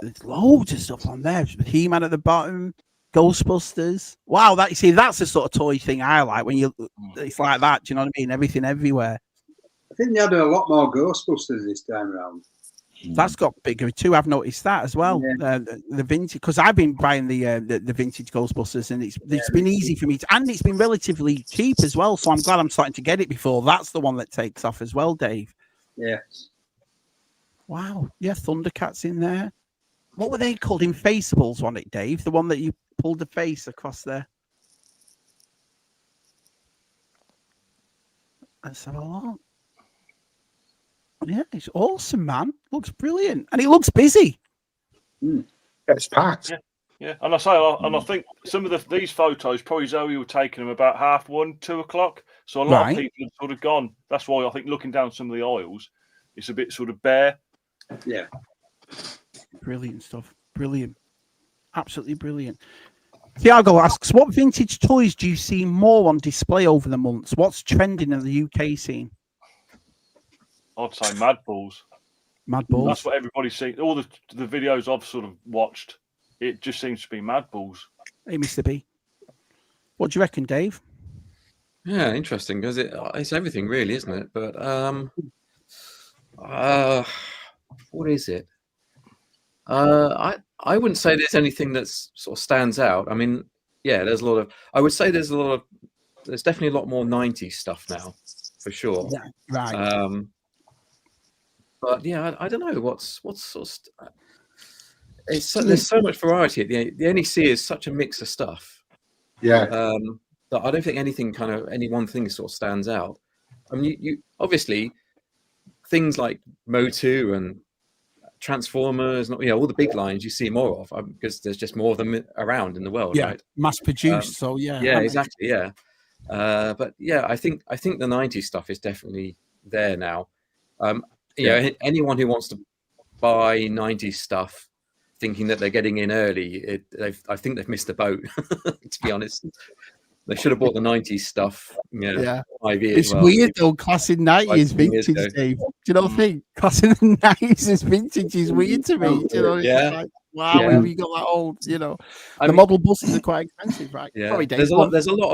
there's loads of stuff on there. He-Man at the bottom, Ghostbusters. Wow, that's the sort of toy thing I like when it's like that. Do you know what I mean? Everything everywhere. I think they had a lot more Ghostbusters this time around. That's got bigger too. I've noticed that as well. Yeah. The vintage, because I've been buying the vintage Ghostbusters, and it's been easy for me and it's been relatively cheap as well. So I'm glad I'm starting to get it before that's the one that takes off as well, Dave. Yeah. Wow. Yeah, Thundercats in there. What were they called? Infaceables on it, Dave. The one that you pulled the face across there. Let's have a look. Yeah, it's awesome, man. Looks brilliant, and it looks busy. It's packed. Yeah. And I think some of these photos probably Zoe were taking them about 1:30, 2 o'clock. So a lot of people have sort of gone. That's why I think looking down some of the aisles, it's a bit sort of bare. Yeah. Brilliant stuff. Brilliant. Absolutely brilliant. Thiago asks, what vintage toys do you see more on display over the months? What's trending in the UK scene? I'd say Mad Balls. Mad Balls. That's what everybody's seen. All the videos I've sort of watched, it just seems to be Mad Balls. Hey, Mr. B. What do you reckon, Dave? Yeah, interesting, because it's everything really, isn't it? But what is it? I wouldn't say there's anything that's sort of stands out. I mean, yeah, there's a lot of. I would say there's a lot of there's definitely a lot more 90s stuff now, for sure. Yeah, right. But yeah, I don't know what's sort of. There's so much variety. The NEC is such a mix of stuff. Yeah. That I don't think any one thing sort of stands out. I mean, you obviously things like Motu and Transformers, all the big lines you see more of because there's just more of them around in the world, right? Mass produced. So yeah. Yeah, exactly. Yeah. But yeah, I think the 90s stuff is definitely there now. Anyone who wants to buy 90s stuff thinking that they're getting in early, I think they've missed the boat. To be honest, they should have bought the 90s stuff. 5 years. It's weird though. Class in 90s is vintage, Dave. Do you know what I think? Class in the 90s is vintage is weird to me. Do you know? It's like, wow, we got that old. The model buses are quite expensive, right? Yeah. Sorry, Dave. There's a lot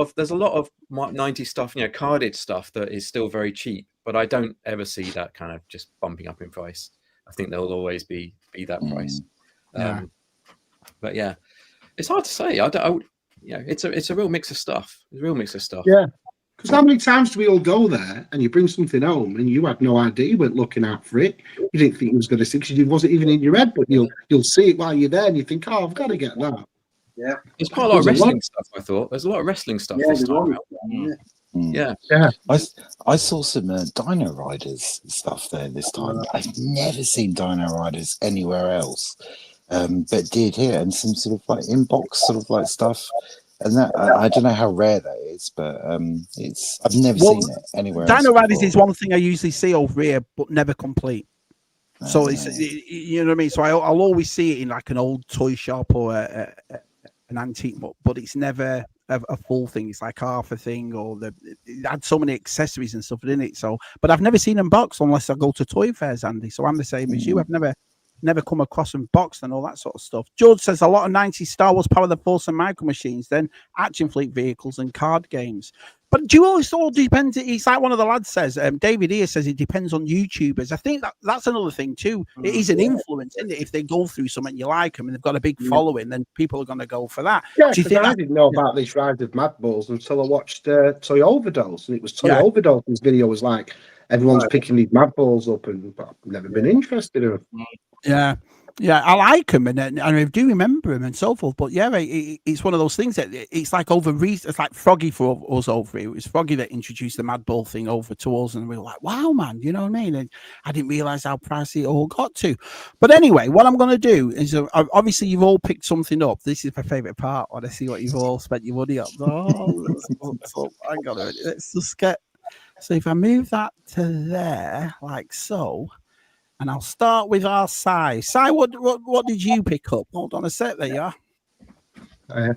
of 90s stuff, carded stuff that is still very cheap, but I don't ever see that kind of just bumping up in price. I think there'll always be that price. But yeah, it's hard to say. It's a real mix of stuff. It's a real mix of stuff. Yeah. Because how many times do we all go there and you bring something home and you had no idea you weren't looking out for it? You didn't think it was going to see because it wasn't even in your head, but you'll see it while you're there and you think, oh, I've got to get that. Yeah. There's quite a lot of wrestling stuff, I thought. There's a lot of wrestling stuff this time around. Yeah. I saw some Dino Riders stuff there this time. I've never seen Dino Riders anywhere else, but did here, and some sort of like inbox sort of like stuff. And that I don't know how rare that is, but I've never seen it anywhere else. Dino Riders is one thing I usually see over here, but never complete. So it's you know what I mean. So I'll always see it in like an old toy shop or an antique, but it's never a full thing. It's like half a thing, or it had so many accessories and stuff in it. So, but I've never seen them boxed unless I go to toy fairs, Andy. So I'm the same as you. I've never come across them boxed and all that sort of stuff. George says a lot of 90s Star Wars Power the Force and Micro Machines, then action fleet vehicles and card games. But do you always all depend? It's like one of the lads says, David here says it depends on YouTubers. I think that's another thing too. It is an influence, isn't it? If they go through something you like them and they've got a big following, then people are going to go for that. Yeah, because I didn't know about this Rise of Mad Bulls until I watched Toy Overdose, and it was Toy Overdose's video was like everyone's picking these Mad Bulls up, and I've never been interested in them. Yeah, I like them and I do remember them and so forth. But yeah, it's one of those things that it's like it's like Froggy for us over here. It was Froggy that introduced the Mad Bull thing over to us, and we were like, wow, man, you know what I mean? And I didn't realize how pricey it all got to. But anyway, what I'm going to do is obviously you've all picked something up. This is my favorite part. I want to see what you've all spent your money on. Let's just get. So if I move that to there, like so. And I'll start with our Sai. Sai, what did you pick up? Hold on a sec, there you are.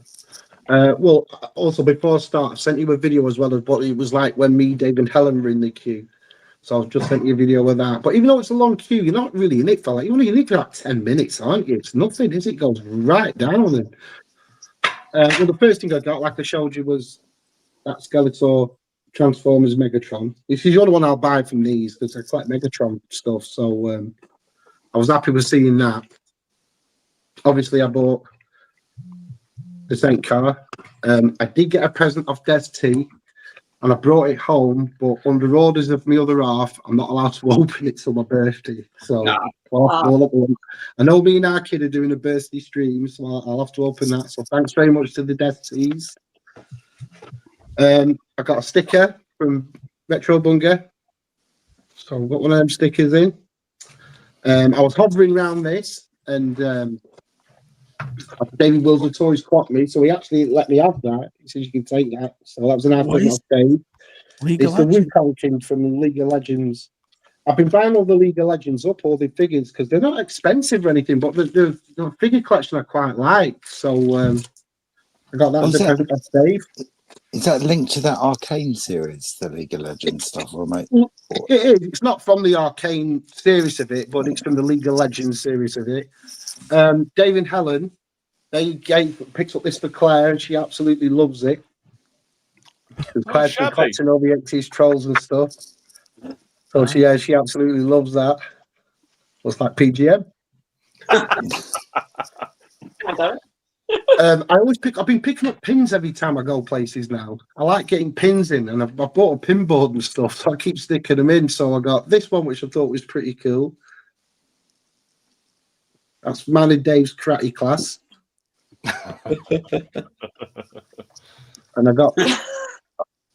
Well, also before I start, I sent you a video as well of what it was like when me, Dave, and Helen were in the queue. So I've just sent you a video of that. But even though it's a long queue, you're not really in it for you're only in it for like 10 minutes, aren't you? It's nothing, is it? It goes right down on them. Well, the first thing I got, like I showed you, was that Skeletor Transformers Megatron. This is the only one I'll buy from these because I collect Megatron stuff. So I was happy with seeing that. Obviously, I bought the Saint car. I did get a present off DEZ, and I brought it home. But under orders of my other half, I'm not allowed to open it till my birthday. So I know me and our kid are doing a birthday stream, so I'll have to open that. So thanks very much to the DEZ. I got a sticker from Retro Bunger. So I've got one of them stickers in. I was hovering around this, and David Wilson Toys clocked me, so he actually let me have that. He says you can take that. So that was an nice thing I've paid. It's the Wukong from League of Legends. I've been buying all the League of Legends up, all the figures, because they're not expensive or anything, but the figure collection I quite like. So I got that as a present off Dave. Is that linked to that Arcane series, the League of Legends stuff, or mate? It is. It's not from the Arcane series of it, but it's from the League of Legends series of it. Dave and Helen, they picked up this for Claire, and she absolutely loves it. Claire's been collecting all the 80s trolls and stuff. So she absolutely loves that. Looks like PGM. I've been picking up pins every time I go places now. I like getting pins in, and I've bought a pin board and stuff, so I keep sticking them in. So I got this one, which I thought was pretty cool. That's Man and Dave's karate class. And I got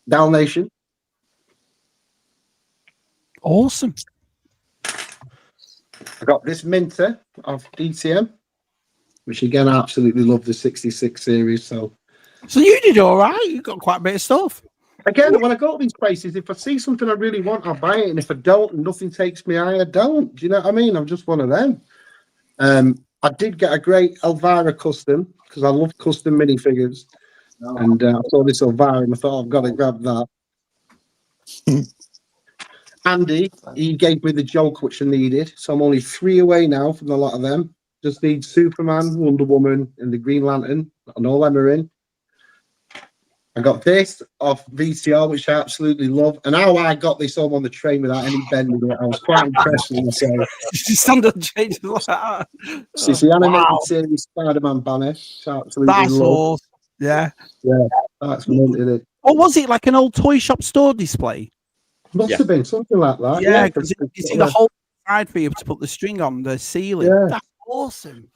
Dalmatian. Awesome. I got this Minter of DTM, which again, I absolutely love the 66 series. So you did all right. You got quite a bit of stuff. Again, when I go to these places, if I see something I really want, I'll buy it. And if I don't, and nothing takes me eye, I don't. Do you know what I mean? I'm just one of them. I did get a great Elvira custom because I love custom minifigures. And I saw this Elvira and I thought, I've got to grab that. Andy, he gave me the Joker, which I needed. So I'm only 3 away now from a lot of them. Just need Superman, Wonder Woman, and the Green Lantern. And all them are in. I got this off VTR, which I absolutely love. And how I got this home on the train without any bending it, I was quite impressed with myself. Standard changes like that. So it's the animated series Spider-Man banner. Absolutely That's love. awesome. Yeah. Yeah, that's minted it. Or was it like an old toy shop store display? Must have been something like that. Yeah, because you see the whole side for you to put the string on the ceiling. Yeah. That's awesome.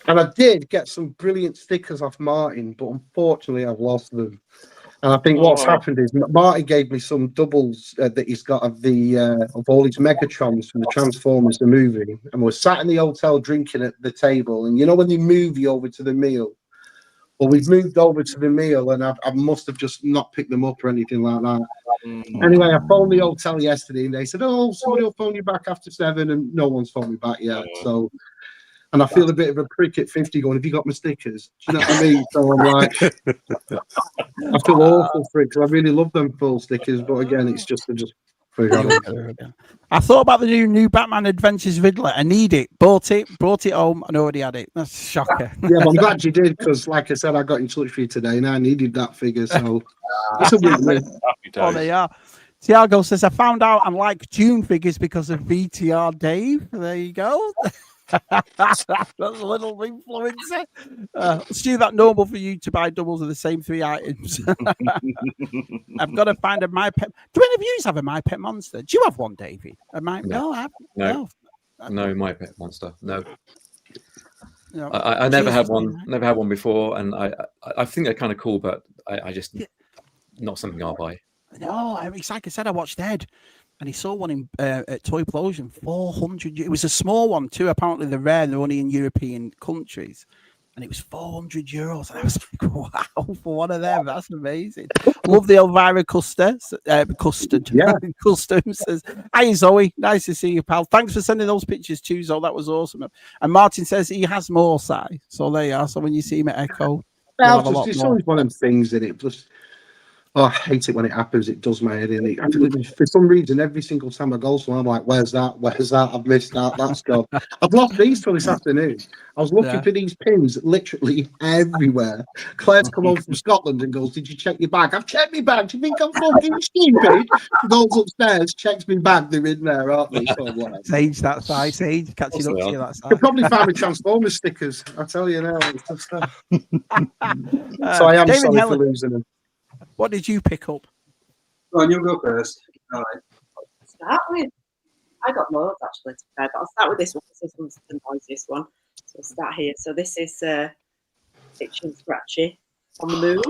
And I did get some brilliant stickers off Martin, but unfortunately I've lost them. And I think what's happened is Martin gave me some doubles that he's got of all his Megatrons from the Transformers, the movie. And we're sat in the hotel drinking at the table. And you know when they move you over to the meal? Well, we've moved over to the meal and I must have just not picked them up or anything like that. Anyway, I phoned the hotel yesterday and they said, oh, somebody will phone you back after 7, and no one's phoned me back yet. So, and I feel a bit of a prick at 50 going, have you got my stickers? Do you know what I mean? So I'm like, I feel awful for it because I really love them full stickers. But again, it's just I thought about the new Batman Adventures Riddler. I need it. Brought it home and already had it. That's a shocker. Yeah, but I'm glad you did because, like I said, I got in touch with you today and I needed that figure. So it's a win-win. Oh, they are. Tiago says, I found out I like June figures because of VTR Dave. There you go. That's a little influencer. Stu, that normal for you to buy doubles of the same 3 items. I've got to find a My Pet. Do any of you have a My Pet Monster? Do you have one, Davey? No, I haven't. No, My Pet Monster. No. No. I never had one. Never had one before, and I think they're kind of cool, but I just not something I'll buy. No, it's like I said, I watched Ed. And he saw one in at Toy Explosion, 400. It was a small one too. Apparently, they're rare. They're only in European countries, and it was €400. And I was like, "Wow, for one of them, that's amazing." Love the Elvira custard. Yeah, custom says, "Hi Zoe, nice to see you, pal. Thanks for sending those pictures too, Zoe. That was awesome." And Martin says he has more, Si. So there you are. So when you see him at Echo, it's always one of them things in it. Plus, I hate it when it happens. It does my head in. For some reason, every single time I go somewhere, I'm like, where's that? Where's that? I've missed that. That's gone. I've lost these till this afternoon. I was looking for these pins literally everywhere. Claire's come home from Scotland and goes, did you check your bag? I've checked my bag. Do you think I'm fucking stupid? She goes upstairs, checks my bag. They're in there, aren't they? So like, Sage, that side. Sage, catching up to you, that side. You'll probably find me Transformers stickers. I tell you now. It's just, so I am sorry for losing them. What did you pick up? Go on, you go first. All right. Start with. I got loads actually to prepare, but I'll start with this one. This one's the noisiest one. So I'll start here. So this is Itchy and Scratchy on the moon.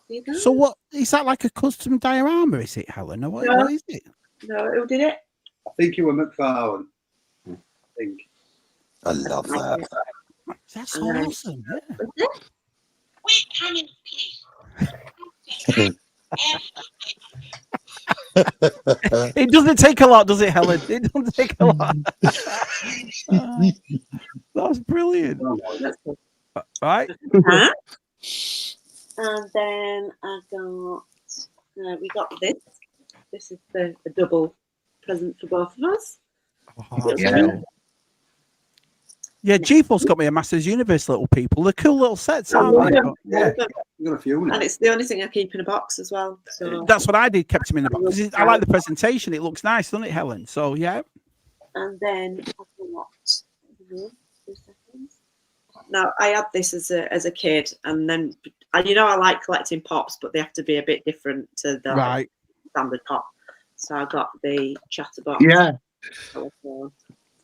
See that? So what is that, like a custom diorama? Is it, Helen? Or what is it? No, who did it? I think you were McFarlane. I think. I love that. That's awesome. Yeah. Wait, honey, please. It doesn't take a lot, does it, Helen? It doesn't take a lot. That's brilliant. Right. And then I got. We got this. This is the double present for both of us. Yeah, GeForce got me a Masters Universe little people. They're cool little sets, aren't they? Yeah. You got a few now. And it's the only thing I keep in a box as well. So that's what I did, kept them in the box. I like the presentation. It looks nice, doesn't it, Helen? So, yeah. And then I've got 2 seconds. Now, I had this as a kid, and then I like collecting pops, but they have to be a bit different to the standard pop. So I got the Chatterbox. Yeah.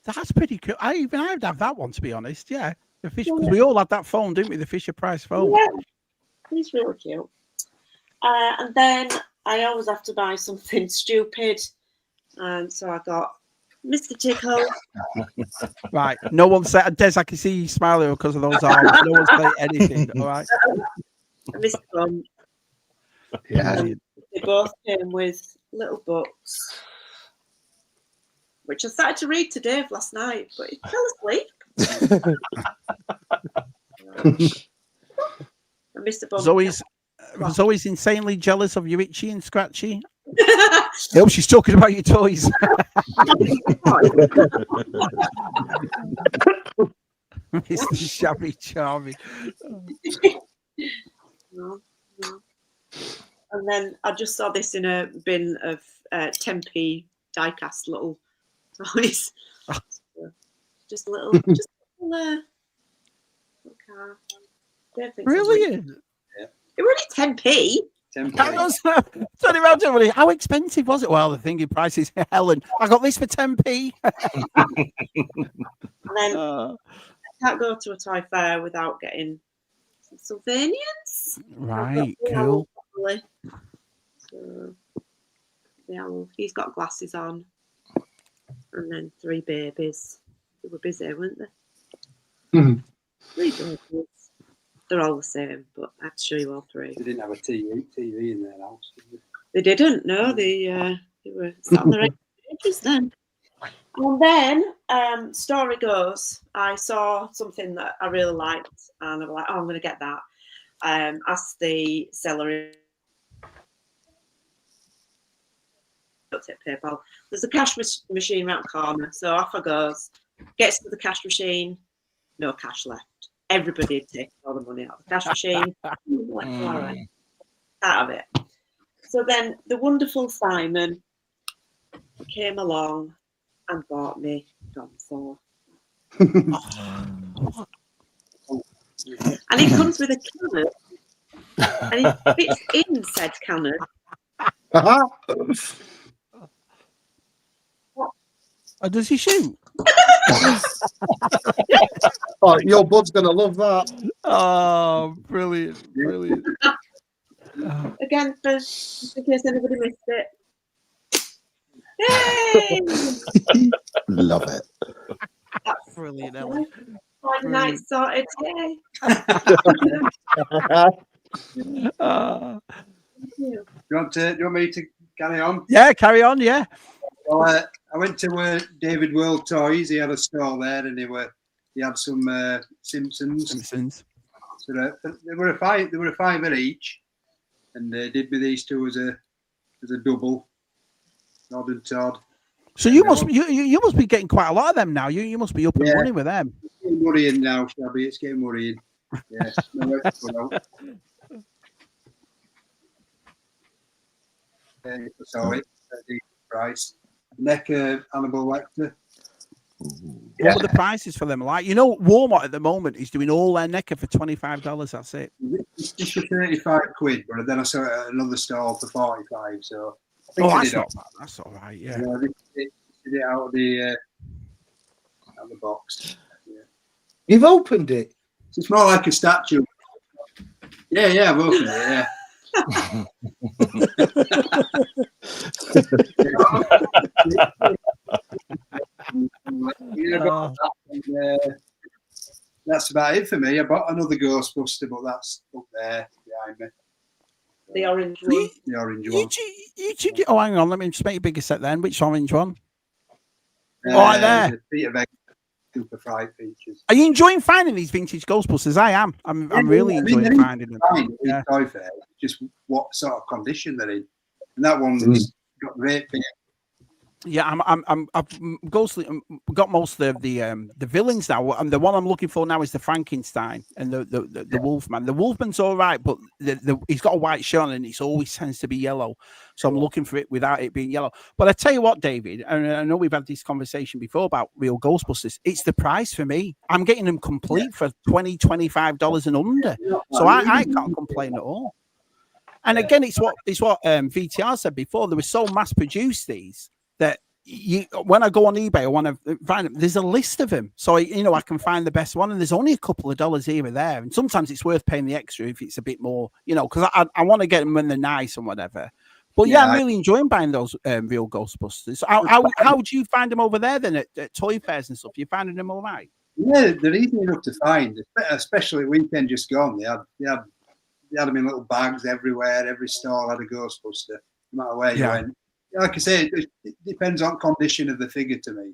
That's pretty cool. I'd have that one, to be honest. Yeah, the fish, because we all had that phone, didn't we? The Fisher Price phone. Yeah, he's really cute. And then I always have to buy something stupid, and so I got Mr. Tickle. Right. No one said, Des, I can see you smiling because of those arms. No one's played anything. All right. Mr. Bump. Yeah. They both came with little books, which I started to read to Dave last night, but he fell asleep. And Mr. Bump. Zoe's insanely jealous of you, Itchy and Scratchy. I hope she's talking about your toys. Mr. Shabby Charming. No. And then I just saw this in a bin of 10p die-cast little toys. Just a little car. Really? It was only 10p. 10p. Turn around to everybody. How expensive was it? Well, the thinking price is Helen. I got this for 10p. And then I can't go to a toy fair without getting some Sylvanians. Right, cool. So, yeah, well, he's got glasses on. And then 3 babies. They were busy, weren't they? Mm-hmm. 3 babies. They're all the same, but I have to show you all 3. They didn't have a TV in their house, did They didn't, no. They were sat on their ages then. And then, story goes, I saw something that I really liked, and I was like, oh, I'm going to get that. Asked the seller, PayPal. There's a cash machine around the corner, so off I goes. Gets to the cash machine, no cash left. Everybody had taken all the money out of the cash machine. Like, all right, out of it. So then the wonderful Simon came along and bought me Gonzo. And he comes with a cannon, and he fits in said cannon. Does he shoot? Oh, your bud's gonna love that. Oh, brilliant. Again, in case anybody missed it. Yay! Love it. That's Brilliant, Ellen. Friday night sorted. Yay! you? Do you want me to carry on? Yeah, carry on. Yeah. Well, I went to David World Toys. He had a store there, and he had some Simpsons. So they were a fiver each, and they did me these 2 as a double. Nod and Todd. So you must be getting quite a lot of them now. You must be up and running with them. It's getting worrying now, Shabby. It's getting worrying. Yes. Sorry, price. NEC Annabelle Lecter. What were the prices for them like? Walmart at the moment is doing all their NECA for $25. That's it. It's just for 35 quid, but then I saw it at another stall for 45. So that's not bad. That's all right. Yeah. They did it out of the box. Yeah. You've opened it. It's more like a statue. Yeah, I've opened it. Yeah. That's about it for me. I bought another Ghostbuster, but that's up there behind me. The orange one. The orange one. Oh, hang on. Let me just make a bigger set then. Which orange one? Right there. The Peter Beck Super Fright features. Are you enjoying finding these vintage Ghostbusters? I am. I'm really enjoying finding them. Yeah. Toy fair, just what sort of condition they're in. And that one's got great bit. Yeah, I've got most of the villains now. And the one I'm looking for now is the Frankenstein and the Wolfman. The Wolfman's all right, but he's got a white shirt on and it always tends to be yellow. So I'm looking for it without it being yellow. But I tell you what, David, and I know we've had this conversation before about real Ghostbusters. It's the price for me. I'm getting them complete for $20, $25 and under. So I can't complain at all. And again, it's what VTR said before. They were so mass produced these that when I go on eBay, I want to find them. There's a list of them, so I can find the best one. And there's only a couple of dollars here or there, and sometimes it's worth paying the extra if it's a bit more, because I want to get them when they're nice and whatever. But yeah, I'm really enjoying buying those real Ghostbusters. How do you find them over there then at toy fairs and stuff? You finding them all right? Yeah, they're easy enough to find, especially weekend just gone. They had them in little bags everywhere. Every stall had a Ghostbuster, no matter where you went. Like I say, it depends on condition of the figure to me.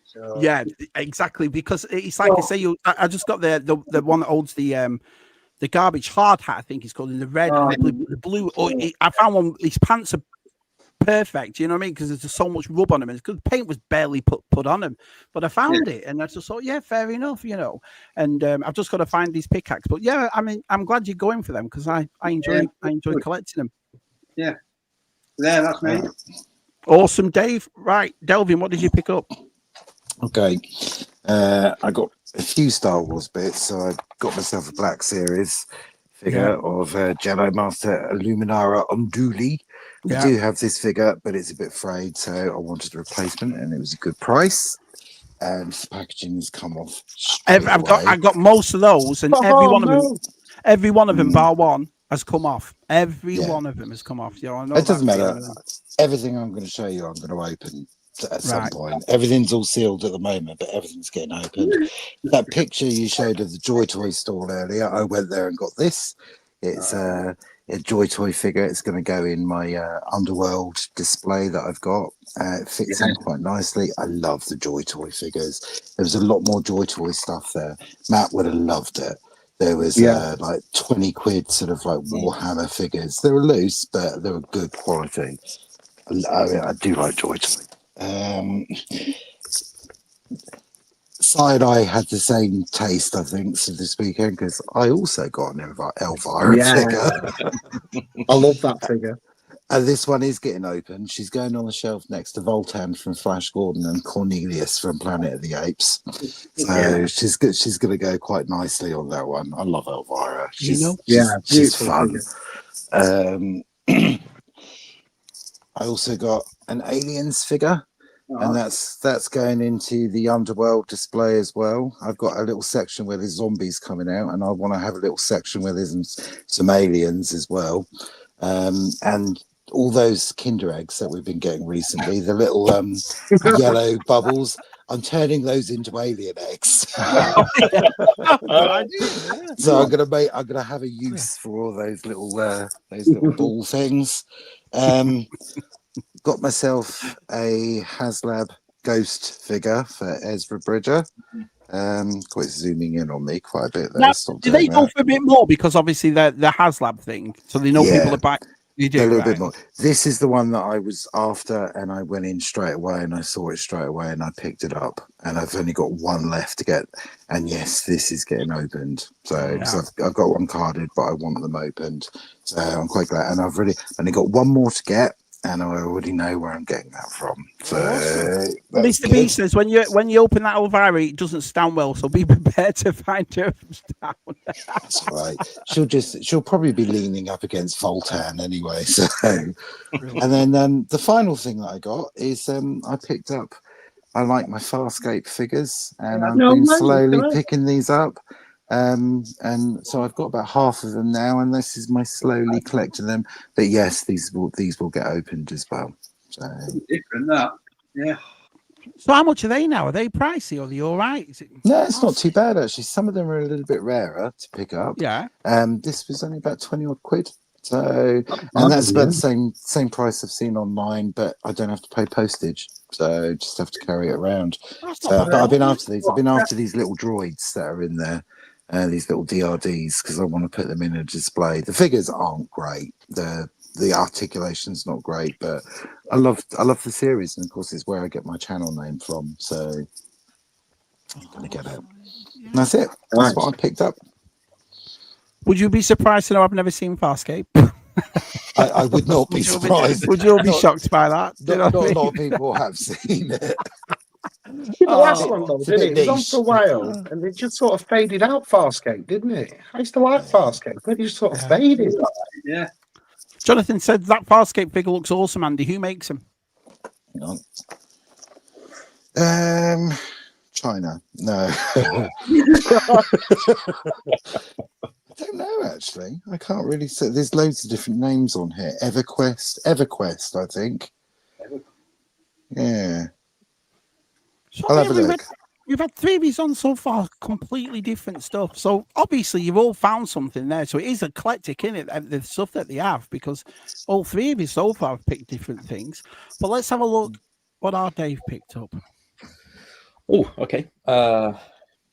So yeah, exactly. Because it's like I say, I just got the one that holds the garbage hard hat, I think it's called, in the red and the blue. I found one. His pants are perfect. You know what I mean? Because there's just so much rub on them, and because the paint was barely put on them. But I found it, and I just thought, yeah, fair enough. And I've just got to find these pickaxe. But yeah, I mean, I'm glad you're going for them because I enjoy collecting them. Yeah. Yeah, that's me. Awesome, Dave. Right, Delvian, what did you pick up? Okay, I got a few Star Wars bits, so I got myself a Black Series figure of Jedi Master Illuminara Unduli. I do have this figure, but it's a bit frayed, so I wanted a replacement, and it was a good price. And the packaging has come off. I got most of those, and every one of them, bar one, has come off. Every one of them has come off. I know it doesn't matter. Everything I'm going to show you, I'm going to open at some point. Everything's all sealed at the moment, but everything's getting opened. That picture you showed of the Joy Toy stall earlier, I went there and got this. It's a Joy Toy figure. It's going to go in my Underworld display that I've got. It fits in quite nicely. I love the Joy Toy figures. There was a lot more Joy Toy stuff there. Matt would have loved it. There was like 20 quid sort of like Warhammer figures. They were loose, but they were good quality. I do like Joy Toy. Side-Eye had the same taste, I think, so this weekend, because I also got an Elvira figure. I love that figure. And this one is getting open. She's going on the shelf next to Voltan from Flash Gordon and Cornelius from Planet of the Apes. So she's going to go quite nicely on that one. I love Elvira. She's fun. I also got an Aliens figure. And that's going into the Underworld display as well. I've got a little section where there's zombies coming out, and I want to have a little section where there's some aliens as well. And all those Kinder eggs that we've been getting recently, the little yellow bubbles, I'm turning those into alien eggs. So I'm gonna have a use for all those little ball things. Got myself a HasLab Ghost figure for Ezra Bridger. Quite zooming in on me quite a bit there. Now, do they go for a bit more because obviously the HasLab thing, so they know people are back? You do a little bit more. This is the one that I was after, and I went in straight away, and I saw it straight away, and I picked it up, and I've only got one left to get. And yes, this is getting opened. So I've got one carded, but I want them opened. So I'm quite glad, and I've only got one more to get. And I already know where I'm getting that from. So Mr. B says when you open that Elvira, it doesn't stand well, so be prepared to find her down. That's right. She'll probably be leaning up against Voltan anyway. So and then the final thing that I got is I picked up. I like my Farscape figures, and I've been slowly picking these up. And so I've got about half of them now, and this is my slowly collecting them. But yes, these will get opened as well. So different that, yeah. So how much are they now? Are they pricey or are they all right? No, it's not too bad actually. Some of them are a little bit rarer to pick up. Yeah. This was only about 20 odd quid. So and that's about the same price I've seen online, but I don't have to pay postage. So just have to carry it around. So I've been after these. I've been after these little droids that are in there. These little DRDs because I want to put them in a display. The figures aren't great. the articulation's not great, but I love the series, and of course it's where I get my channel name from. So I'm gonna get it. And that's it. That's what I picked up. Would you be surprised to know I've never seen Farscape? I would not be surprised. Would you all be shocked by that? Not a lot of people have seen it. The last one though, it's a didn't bit it? It was on niche. for a while, and it just sort of faded out. Farscape, didn't it? I used to like Farscape, but it just sort of faded. Yeah. Jonathan said that Farscape figure looks awesome, Andy. Who makes them? Hang on. China. No. I don't know actually. I can't really say. There's loads of different names on here. EverQuest, I think. Yeah. So I'll have a look. We've had 3 of these on so far, completely different stuff. So obviously you've all found something there. So it is eclectic, isn't it? The stuff that they have, because all 3 of you so far have picked different things. But let's have a look what our Dave picked up. Oh, okay.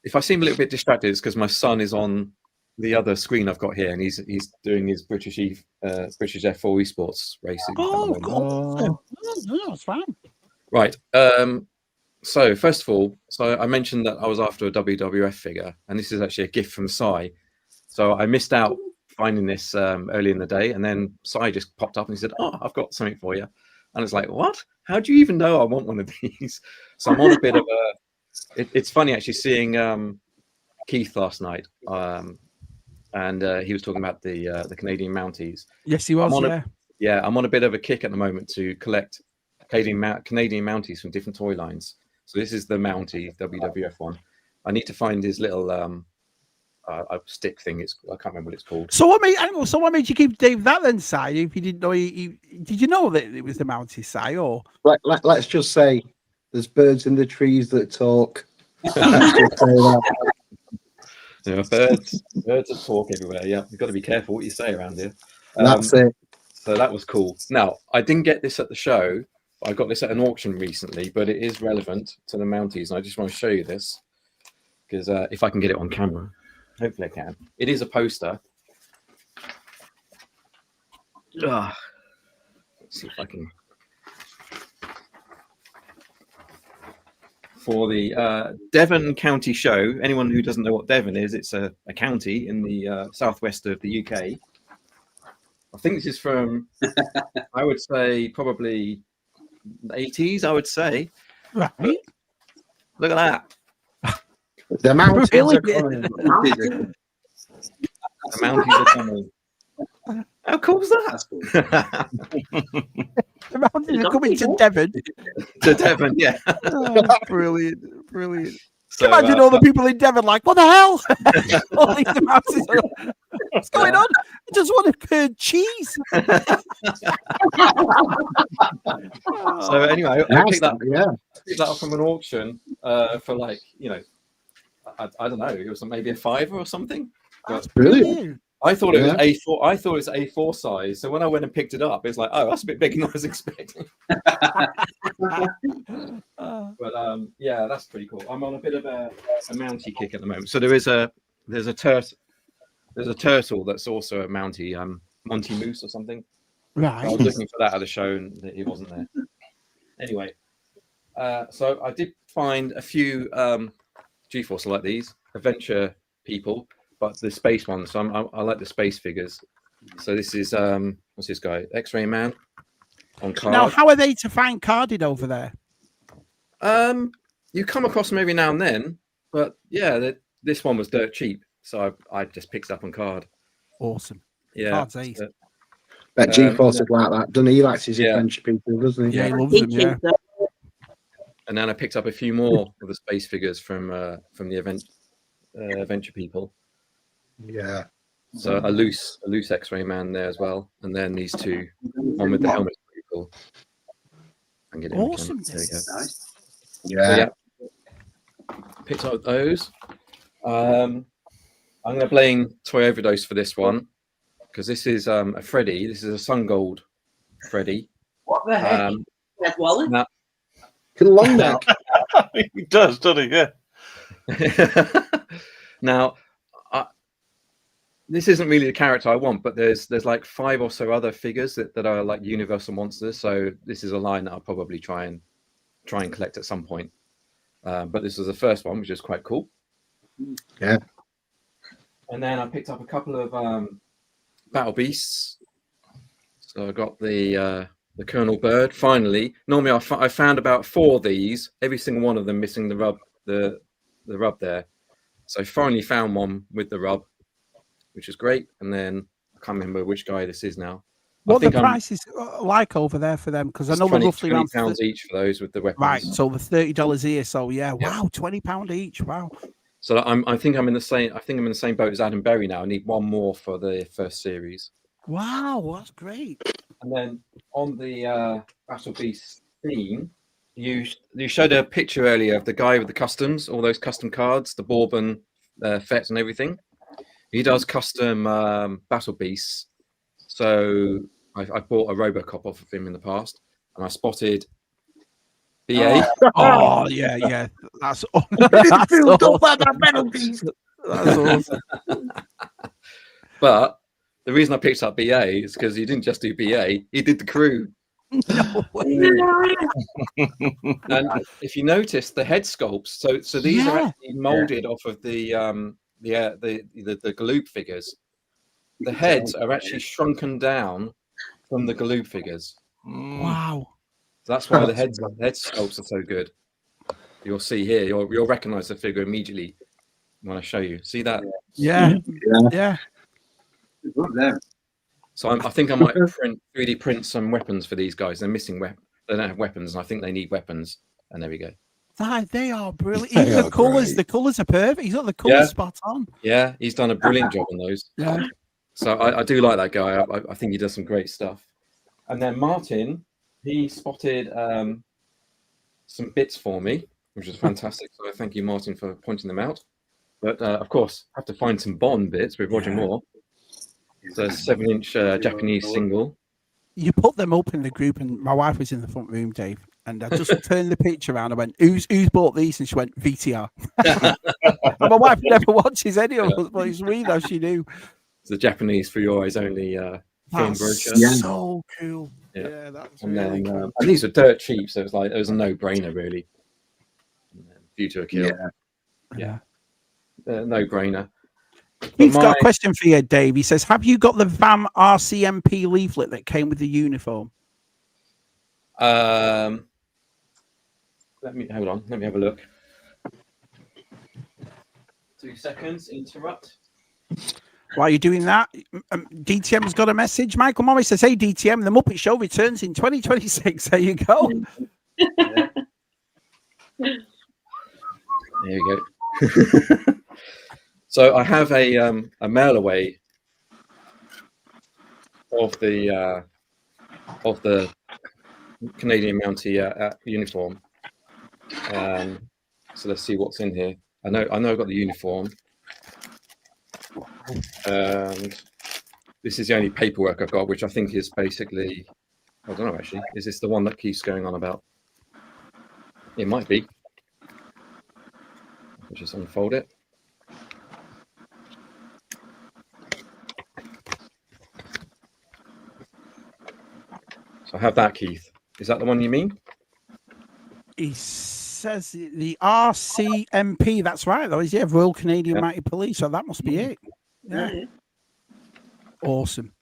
If I seem a little bit distracted, it's because my son is on the other screen I've got here, and he's doing his British F4 esports racing. Oh, cool. No, it's fine. Right. So first of all, I mentioned that I was after a WWF figure, and this is actually a gift from Sai. So I missed out finding this early in the day, and then Sai just popped up and he said, "Oh, I've got something for you." And it's like, "What? How do you even know I want one of these?" So I'm on a bit of a. It's funny actually seeing Keith last night, and he was talking about the Canadian Mounties. Yes, he was. Yeah, I'm on a bit of a kick at the moment to collect Canadian Mounties from different toy lines. So this is the Mountie WWF one. I need to find his little stick thing. I can't remember what it's called. So what made you give Dave that then, Si? If you didn't know, did you know that it was the Mountie, Si? Or let's just say there's birds in the trees that talk. Yeah, birds that talk everywhere. Yeah, you've got to be careful what you say around here. That's it. So that was cool. Now, I didn't get this at the show. I got this at an auction recently, but it is relevant to the Mounties, and I just want to show you this because if I can get it on camera, hopefully I can. It is a poster. Let's see if I can. For the Devon County Show, anyone who doesn't know what Devon is, it's a county in the southwest of the UK. I think this is from, I would say, probably the 80s, I would say. Right. Look at that. The Mounties Really? are coming. The Mounties are coming. How cool is that? That's cool. The Mounties are coming to Devon. To Devon, yeah. Oh, brilliant. So, Imagine all the people in Devon like, what the hell? All these Mounties are, what's going on? I just want to herd cheese. So anyway, I picked that, Yeah. picked that up from an auction for like, I don't know, it was maybe a £5 or something. That's brilliant. I thought it was A4. I thought it was A4 size. So when I went and picked it up, it's like, oh, that's a bit bigger than I was expecting. But yeah, that's pretty cool. I'm on a bit of a Mountie kick at the moment. So there's a turtle that's also a Mountie, Monty Moose or something. Right. I was looking for that at the show and he wasn't there. Anyway, so I did find a few G-Force like these adventure people. But the space ones, so I like the space figures. So this is what's this guy? X-Ray Man on card. Now, how are they to find carded over there? You come across them every now and then, but yeah, this one was dirt cheap, so I just picked it up on card. Awesome. Yeah, Card's ace. Bet G-Force is like that. Doesn't he? He likes his adventure people, doesn't he? Yeah, he loves them. Yeah. And then I picked up a few more of the space figures from the adventure people. Yeah. So a loose X-Ray Man there as well, and then these two, one with the helmet. Pretty cool. And get it. Awesome. There we go. Nice. Yeah. So, yeah. Picked up those. I'm going to blame Toy Overdose for this one because this is a Freddy. This is a Sun Gold Freddy. What the heck? Red wallet. Now, Long neck. He does, doesn't he? Yeah. Now, this isn't really the character I want, but there's like 5 or so other figures that are like universal monsters. So this is a line that I'll probably try and collect at some point. But this was the first one, which is quite cool. Yeah. And then I picked up a couple of Battle Beasts. So I got the Colonel Bird. Finally, normally I found about 4 of these, every single one of them missing the rub, the rub there. So I finally found one with the rub, which is great. And then I can't remember which guy this is now. What the price is like over there for them? Because I know we're roughly around £20 each for those with the weapons. Right, so the $30 here. So yeah, wow, £20 each. Wow. So I think I'm in the same. I think I'm in the same boat as Adam Berry now. I need one more for the first series. Wow, that's great. And then on the Battle Beast theme, you showed a picture earlier of the guy with the customs, all those custom cards, the Bourbon, Fett, and everything. He does custom Battle Beasts. So I bought a Robocop off of him in the past, and I spotted BA. Oh yeah, that's awesome. That's awesome. But the reason I picked up BA is because he didn't just do BA; he did the crew. No way. And if you notice the head sculpts, so these are actually molded off of the Galoob figures. The heads are actually shrunken down from the Galoob figures. Wow. So that's why the head sculpts are so good. You'll see here, you'll recognize the figure immediately when I show you. See that? Yeah. Good there. So I think I might 3D print some weapons for these guys. They're missing weapons. They don't have weapons, and I think they need weapons. And there we go. They are brilliant. Even the colours, the colours are perfect. He's got the colours spot on. Yeah, he's done a brilliant job on those. Yeah. So I do like that guy. I think he does some great stuff. And then Martin, he spotted some bits for me, which was fantastic. So thank you, Martin, for pointing them out. But of course, I have to find some Bond bits with Roger Moore. So 7-inch Japanese single. You put them up in the group, and my wife was in the front room, Dave, and I just turned the picture around. I went, "Who's bought these?" And she went, "VTR." And my wife never watches any of us, but it's weird how she knew. It's the Japanese for your eyes only film brochure. So cool. Yeah, that was really cool. And these were dirt cheap, so it was a no-brainer really. View to a kill. Yeah. No-brainer. He's got a question for you, Dave. He says, "Have you got the VAM RCMP leaflet that came with the uniform?" Let me hold on. Let me have a look. 2 seconds. Interrupt. While you're doing that, DTM's got a message. Michael Morris says, "Hey DTM, the Muppet Show returns in 2026." There you go. There you go. So I have a mail away of the Canadian Mountie uniform. So let's see what's in here. I know I've got the uniform, and this is the only paperwork I've got, which I think is basically, I don't know actually. Is this the one that keeps going on about? It might be. I'll just unfold it. So I have that, Keith. Is that the one you mean? He says the RCMP. That's right, though. Is Royal Canadian Mounted Police? So that must be it. Yeah. Awesome.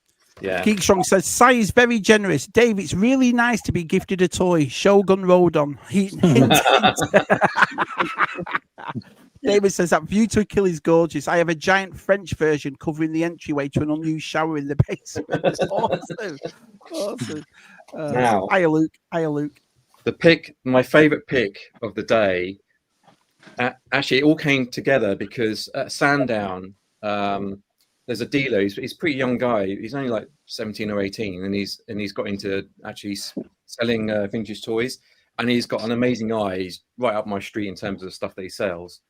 Yeah. Geek Strong says, "Sai is very generous. Dave, it's really nice to be gifted a toy. Shogun Rodon." David says that view to a kill is gorgeous. I have a giant French version covering the entryway to an unused shower in the basement. Awesome. Awesome. Now, hiya, Luke. The pick, my favorite pick of the day, actually, it all came together because at Sandown, there's a dealer. He's a pretty young guy. He's only like 17 or 18, and he's got into actually selling vintage toys. And he's got an amazing eye. He's right up my street in terms of the stuff that he sells.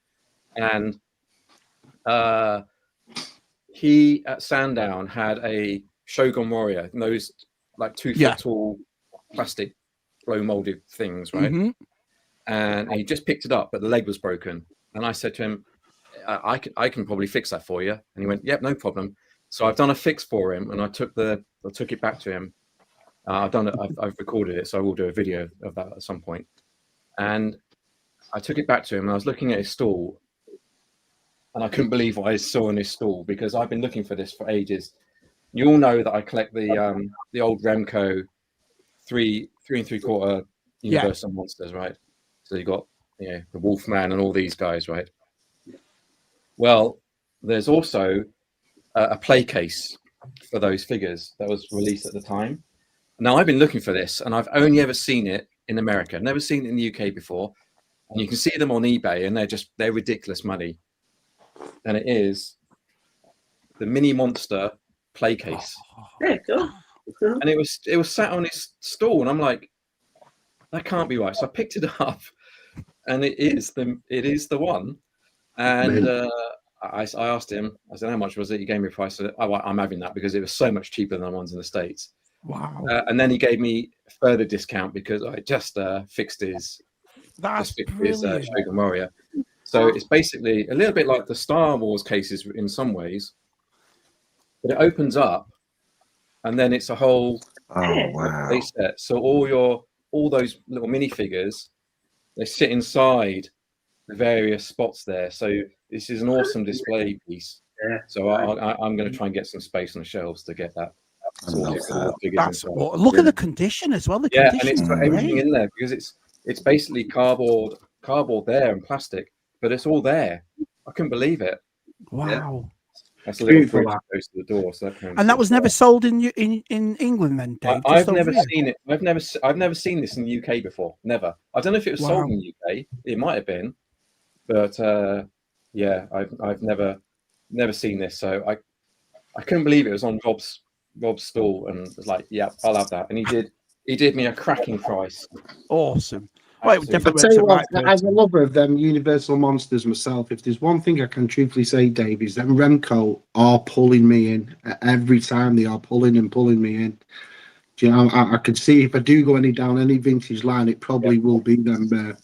And he at Sandown had a Shogun Warrior, those like 2 foot tall plastic blow molded things, right? Mm-hmm. And he just picked it up, but the leg was broken. And I said to him, I can probably fix that for you. And he went, "Yep, no problem." So I've done a fix for him, and I took it back to him. I've recorded it, so I will do a video of that at some point. And I took it back to him, and I was looking at his stall, and I couldn't believe what I saw in his stall, because I've been looking for this for ages. You all know that I collect the old Remco 3 3/4 Universal Monsters, right? So you got the Wolfman and all these guys, right? Well, there's also a play case for those figures that was released at the time. Now, I've been looking for this, and I've only ever seen it in America. Never seen it in the UK before. And you can see them on eBay, and they're ridiculous money. And it is the Mini Monster play case. Yeah, cool. And it was sat on his stall, and I'm like, that can't be right. So I picked it up, and it is the one. And I asked him, I said, how much was it? He gave me a price. I said, I'm having that, because it was so much cheaper than the ones in the States. Wow. And then he gave me a further discount because I just fixed his Shogun Warrior. So it's basically a little bit like the Star Wars cases in some ways, but it opens up, and then it's a whole play set. So all those little minifigures, they sit inside the various spots there. So this is an awesome display piece. Yeah. So I'm going to try and get some space on the shelves to get that. Look at the condition as well. And it's got everything in there, because it's basically cardboard there and plastic, but it's all there. I couldn't believe it. Wow. That's a little bridge that goes to the door. So that was never sold in England then, Dave? I've never seen it. I've never seen this in the UK before. Never. I don't know if it was sold in the UK. It might have been, but I've never seen this. So I couldn't believe it was on Rob's stall, and was like, yeah, I'll have that. And he did me a cracking price. Awesome. Well, definitely. I'll tell you what, as a lover of them Universal Monsters myself, if there's one thing I can truthfully say, Dave, is that Remco are pulling me in every time. They are pulling me in. Do you know, I could see if I do go down any vintage line, it probably will be them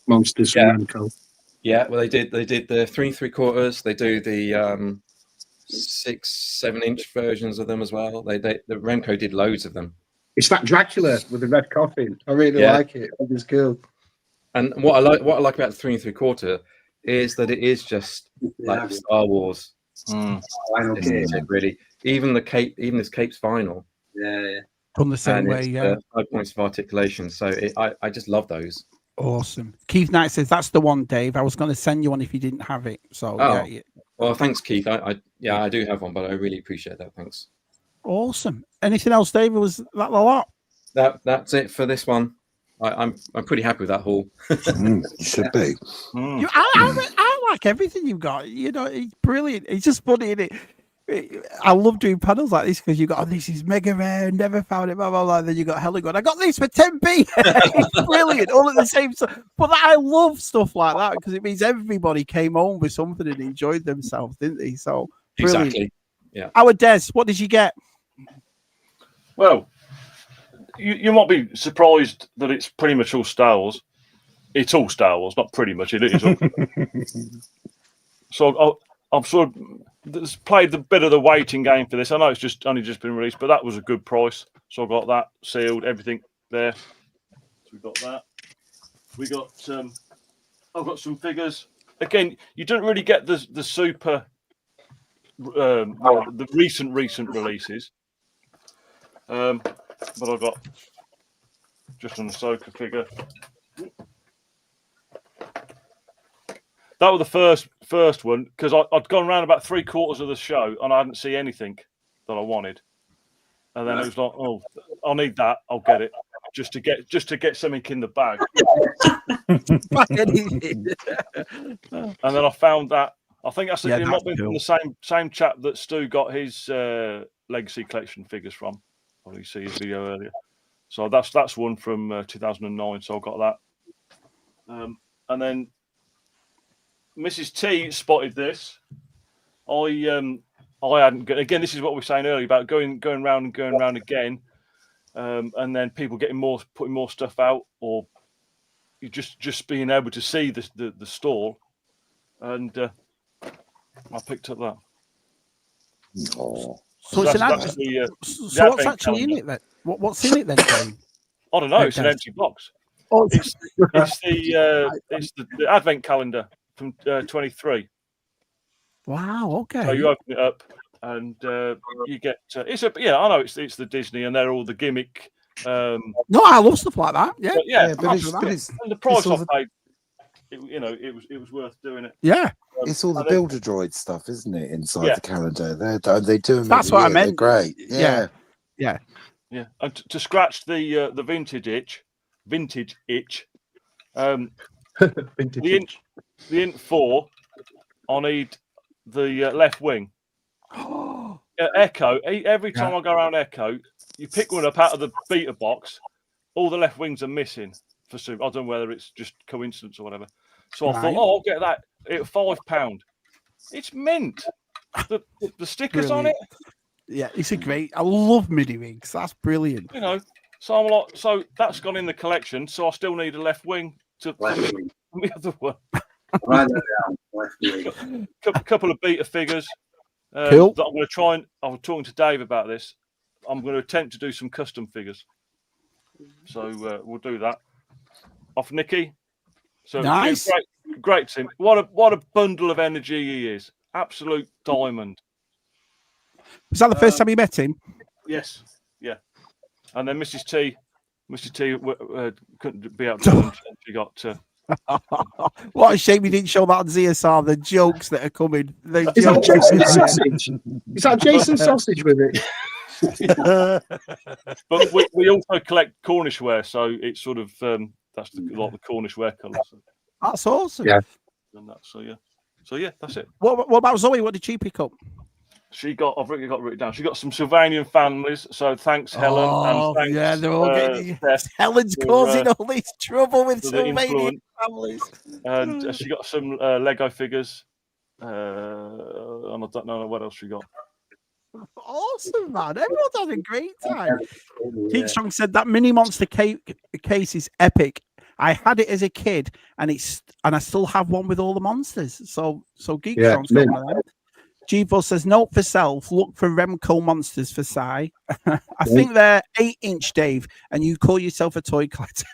Monsters from Remco. Yeah, well, they did the 3 3/4. They do the 6-7 inch versions of them as well. The Remco did loads of them. It's that Dracula with the red coffin. I really like it. It's cool. And what I like about the 3 3/4 is that it is just like Star Wars. Really. Even this cape's vinyl. Yeah. Done the same way. Yeah. 5 points of articulation. So I just love those. Awesome. Keith Knight says that's the one, Dave. I was going to send you one if you didn't have it. So yeah. Well, thanks, Keith. I do have one, but I really appreciate that. Thanks. Awesome. Anything else, Dave? Was that a lot? That's it for this one. I'm pretty happy with that haul. You should be. I like everything you've got. You know, it's brilliant. It's just funny, isn't it? I love doing panels like this because you got this is mega rare, never found it, blah blah blah. Then you got hella good. I got this for 10p. It's brilliant, all at the same time. But I love stuff like that because it means everybody came home with something and enjoyed themselves, didn't they? So brilliant. Exactly. Yeah. Our Des, what did you get? Well, you might be surprised that it's pretty much all Star Wars. It's all Star Wars, not pretty much. It is. So I've sort of played a bit of the waiting game for this. I know it's only just been released, but that was a good price. So I got that sealed, everything there. So we got that. We got I've got some figures. Again, you don't really get the super the recent releases. But I got just an Ahsoka figure. That was the first one because I'd gone around about 3/4 of the show and I hadn't seen anything that I wanted, and then it was like, oh, I'll need that. I'll get it just to get something in the bag. And then I found that I think it might have been from the same chap that Stu got his Legacy Collection figures from. You see his video earlier. So that's one from 2009. So I got that. And then Mrs. T spotted this. I hadn't. Again, this is what we were saying earlier about going round and going round again, and then people putting more stuff out, or you just being able to see the stall, and I picked up that. Oh. So it's an that's ad- the so what's advent actually calendar. in it then? What's in it then, Dave? I don't know. It's an Okay. empty box. Oh, It's the advent calendar from 23. wow. Okay. So you open it up and you get I know it's the Disney and they're all the gimmick. No, I love stuff like that. Yeah. But yeah, But it's and the price all I the- paid, it was worth doing it. Yeah. It's all the and then- builder droid stuff, isn't it? Inside Yeah. the calendar, they do them. That's every what I year. They're meant. great. Yeah. Yeah. Yeah, and to scratch the vintage itch, the int 4, I need the left wing. Echo. Every time I go around Echo, you pick one up out of the beta box, all the left wings are missing. For some, I don't know whether it's just coincidence or whatever. So I thought, I'll get that at £5. It's mint. The stickers on it. Yeah, it's a great. I love mini rigs. That's brilliant. So I'm like, so that's gone in the collection. So I still need a left wing to the other one. Right down, left wing. Couple of beta figures. Cool. That I'm going to try and. I was talking to Dave about this. I'm going to attempt to do some custom figures. So we'll do that. Off Nicky. So nice. Great Tim. What a bundle of energy he is. Absolute diamond. Was that the first time you met him? Yes. Yeah. And then Mrs. T couldn't be out to lunch. And she got. What a shame you didn't show that on ZSR. The jokes that are coming. The Is that jokes Jason Sausage? Is that Jason Sausage with it? But we also collect Cornish ware, so it's sort of that's like the Cornish ware colour. So. That's awesome. Yeah. And that, so yeah, that's it. What about Zoe? What did she pick up? She got. I've already got written down. She got some Sylvanian families. So thanks, Helen. And thanks, yeah, they're all getting. Steph Helen's for, causing all this trouble with for the Sylvanian influence. families. And she got some Lego figures. And I don't know what else she got. Awesome, man! Everyone's having a great time. Geek Strong said that mini monster case is epic. I had it as a kid, and I still have one with all the monsters. So Geek Strong's got one of them. G-Bus says, note for self, look for Remco monsters for Sai. I think they're 8-inch, Dave, and you call yourself a toy collector.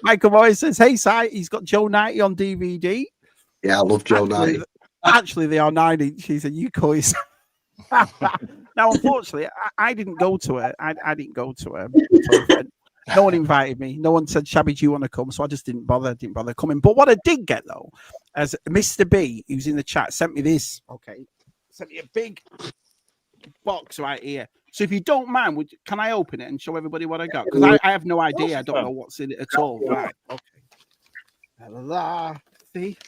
Michael Moyes says, hey, Sai, he's got Joe 90 on DVD. Yeah, I love Joe 90. Actually, they are 9 inches, and you call yourself. Now, unfortunately, I didn't go to it. I didn't go to it. No one invited me. No one said, Shabby, do you want to come? So I just didn't bother coming. But what I did get, though, as Mr. B, who's in the chat, sent me this. Okay. Sent me a big box right here. So if you don't mind, can I open it and show everybody what I got? Because I have no idea. I don't know what's in it at all. Right. Okay. See?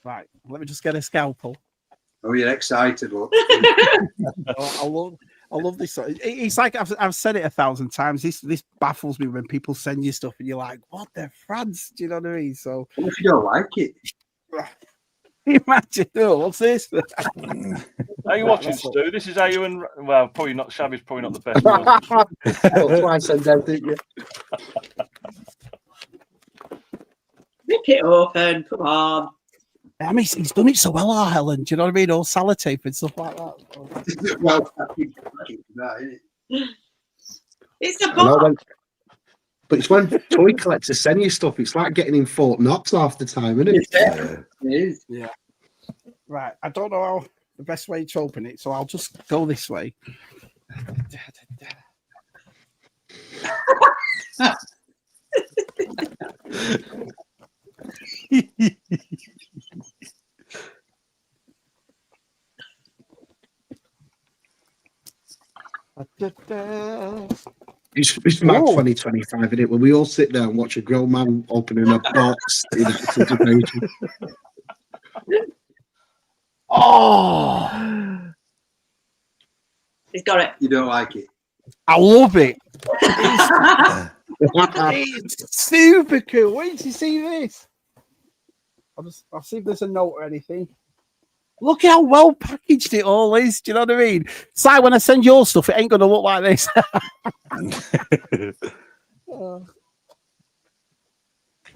Right. Let me just get a scalpel. Oh, you're excited. Look. I love this. It's like I've said it 1,000 times. This baffles me when people send you stuff and you're like, "What the France?" Do you know what I mean? So what if you don't like it? Imagine, what's this? Are you watching, Stu? This is how you and probably not. Shabby's probably not the best. Twice and then, didn't you? Rip it open. Come on. I mean, he's done it so well, Helen. Do you know what I mean? All sellotape and stuff like that. Well, it's a box. But it's when toy collectors send you stuff. It's like getting in Fort Knox half the time, isn't it? It is. Yeah. Right. I don't know how the best way to open it, so I'll just go this way. It's Mad 2025, isn't it? When we all sit down and watch a grown man opening a box in anticipation. Oh, He's got it. You don't like it. I love it. It's super cool. Wait till you see this. I'll see if there's a note or anything. Look how well packaged it all is. Do you know what I mean? Si, when I send your stuff, it ain't going to look like this.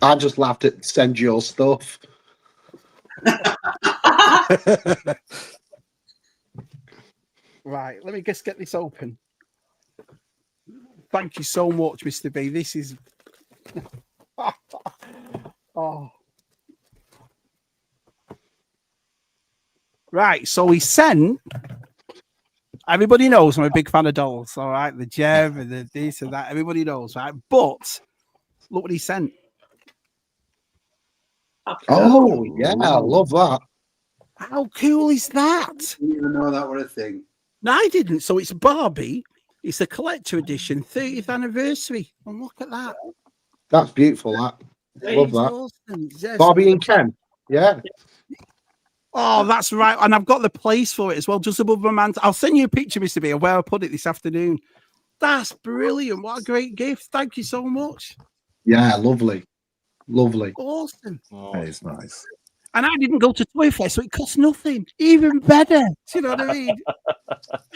I just laughed at send your stuff. Right, let me just get this open. Thank you so much, Mr. B. This is oh. Right, so he sent. Everybody knows I'm a big fan of dolls, all right? The Jev and the this and that. Everybody knows, right? But look what he sent. Oh, yeah, I love that. How cool is that? I didn't even know that was a thing. No, I didn't. So it's Barbie. It's a collector edition, 30th anniversary. And look at that. That's beautiful, that. Love It's that. awesome. Yes. Barbie and Ken. Yeah. Oh, that's right. And I've got the place for it as well, just above my man. I'll send you a picture, Mr. B, of where I put it this afternoon. That's brilliant. What a great gift. Thank you so much. Yeah, lovely. Lovely. Awesome. That is nice. And I didn't go to Toy Fair, so it cost nothing. Even better. Do you know what I mean?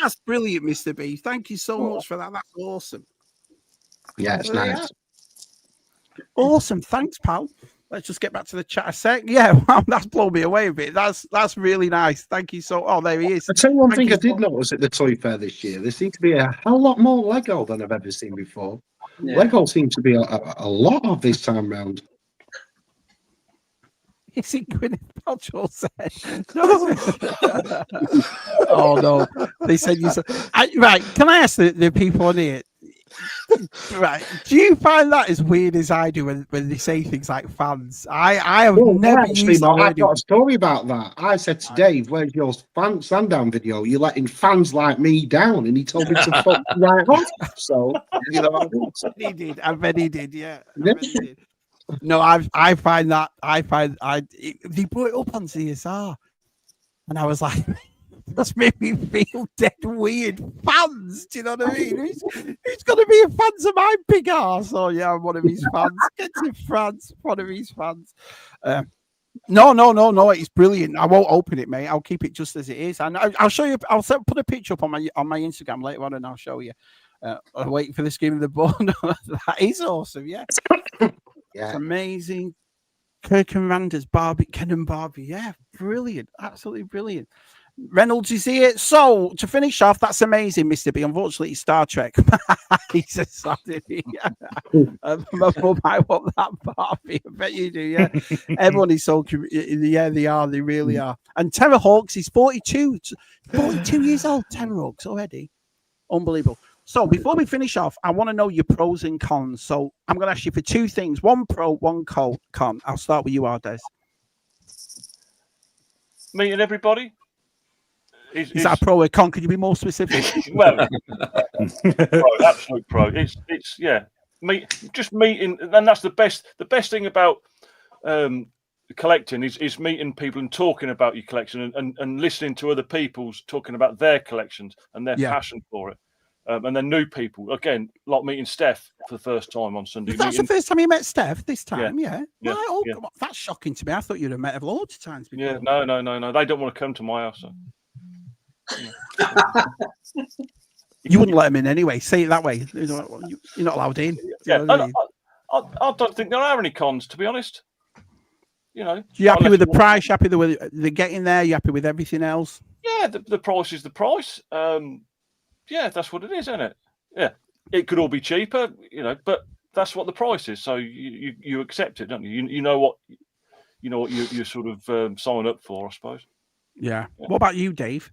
That's brilliant, Mr. B. Thank you so much for that. That's awesome. Yeah, it's nice. Awesome. Thanks, pal. Let's just get back to the chat a sec. Yeah, wow, that's blown me away a bit. That's really nice. Thank you so. Oh, there he is. I'll tell you one Thank thing you I did so- notice at the Toy Fair this year. There seemed to be a hell lot more Lego than I've ever seen before. Yeah. Lego seems to be a lot of this time round. Is it Gwyneth Paltrow said? No. Oh no, they said you said. Right, can I ask the people on here? Right, do you find that as weird as I do when they say things like fans? I have never Actually, used Mark, the I've word. got a story about that. I said to Dave, "Where's your stand down video? You're letting fans like me down," and he told me to fuck right off. So you know, He did. I bet he did. Yeah. I Yeah. bet he did. No, I find they put it up on CSR, and I was like, that's made me feel dead weird. Fans, do you know what I mean? Who's going to be a fans of my big ass? Oh yeah, I'm one of his fans. Get to France, one of his fans. No, it's brilliant. I won't open it, mate. I'll keep it just as it is, and I'll show you. I'll put a picture up on my Instagram later on, and I'll show you. I'm waiting for the scream of the ball. That is awesome. Yeah. yeah. It's amazing. Kirk and Randa's Barbie, Ken and Barbie. Yeah, brilliant. Absolutely brilliant. Reynolds is here. So, to finish off, that's amazing, Mr. B. Unfortunately, it's Star Trek. He says, sorry. My mum might want that Barbie. I bet you do, yeah. Everyone is so, yeah, they are. They really are. And Terra Hawks is 42. 42 years old, Terra Hawks already. Unbelievable. So before we finish off, I want to know your pros and cons. So I'm going to ask you for two things: one pro, one con. I'll start with you, Ardes. Meeting everybody. Is that a pro or a con? Could you be more specific? Well, pro, absolute pro. It's yeah. Just meeting, and that's the best. The best thing about collecting is meeting people and talking about your collection and listening to other people's talking about their collections and their passion for it. And then new people again, like meeting Steph for the first time on Sunday. That's the first time you met Steph this time, yeah. Yeah. Right, oh, Yeah. that's shocking to me. I thought you'd have met her loads of times before. Yeah, no. They don't want to come to my house. So. You wouldn't let them in anyway. Say it that way. You're not allowed in. Yeah, You know what I mean? I don't think there are any cons, to be honest. You know, You happy with the price? You happy with the getting there? You happy with everything else? Yeah, the price is the price. Yeah, that's what it is, isn't it? Yeah, it could all be cheaper, you know, but that's what the price is. So you accept it, don't you? You know what you're sort of signing up for, I suppose. Yeah. What about you, Dave?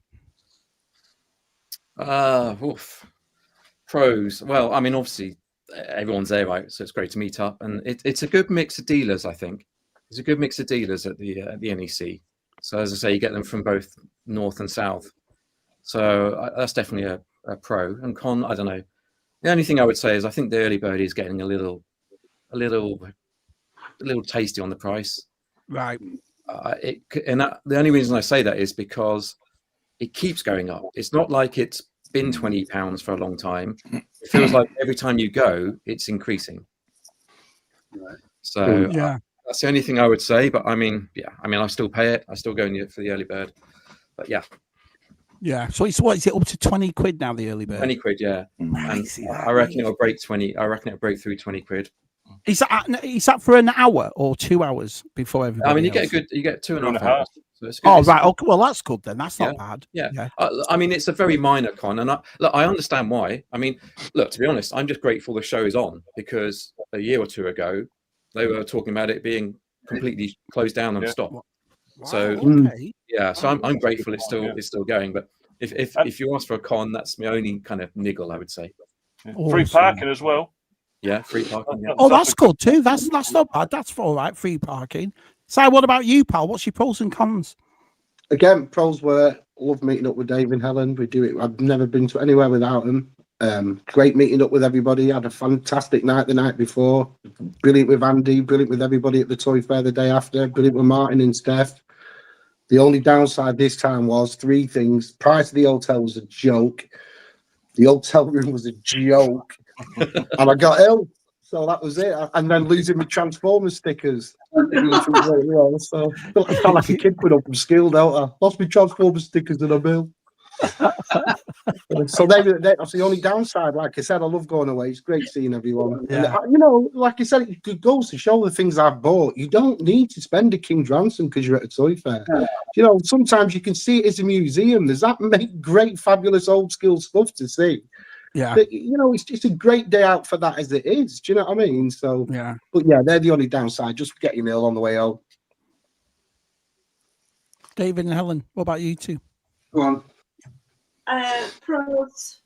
Pros. Well, I mean, obviously everyone's there, right? So it's great to meet up, and it's a good mix of dealers. I think it's a good mix of dealers at the NEC. So as I say, you get them from both north and south. So that's definitely a pro. And con, I don't know. The only thing I would say is I think the early bird is getting a little tasty on the price. Right. The only reason I say that is because it keeps going up. It's not like it's been £20 for a long time. It feels like every time you go, it's increasing. Right. So yeah, that's the only thing I would say. But I mean, I still pay it. I still go for the early bird. But yeah. Yeah. So it's what is it up to 20 quid now? The early bird. 20 quid, yeah. And I reckon it'll break 20. I reckon it'll break through 20 quid. Is that for an hour or 2 hours before everybody? I mean, you else? get 2.5 hours. So it's good. Oh, right. Okay. Well, that's good then. That's not bad. Yeah. I mean, it's a very minor con, and I understand why. I mean, look, to be honest, I'm just grateful the show is on, because a year or two ago they were talking about it being completely closed down and stopped. Wow, So okay. yeah, so I'm grateful it's still going. But if you ask for a con, that's my only kind of niggle, I would say. Free parking as well. Yeah, free parking. Yeah. Oh, that's good too. That's not bad. That's all right. Free parking. So, what about you, pal? What's your pros and cons? Again, pros were love meeting up with Dave and Helen. We do it. I've never been to anywhere without them. Great meeting up with everybody. Had a fantastic night the night before. Brilliant with Andy. Brilliant with everybody at the Toy Fair the day after. Brilliant with Martin and Steph. The only downside this time was 3 things. Price of the hotel was a joke. The hotel room was a joke. And I got ill. So that was it. And then losing my Transformers stickers. So I felt like a kid put up from school, don't I? Lost my Transformers stickers and I'm ill. So that's the only downside. Like I said, I love going away. It's great seeing everyone. Yeah. And, you know, like I said, it goes to show the things I've bought. You don't need to spend a king's ransom because you're at a toy fair. You know, sometimes you can see it as a museum. There's that great, fabulous old school stuff to see. Yeah. But, you know, it's just a great day out for that as it is. Do you know what I mean? So, yeah. But yeah, they're the only downside. Just getting ill on the way home. David and Helen, what about you two? Go on. Pros,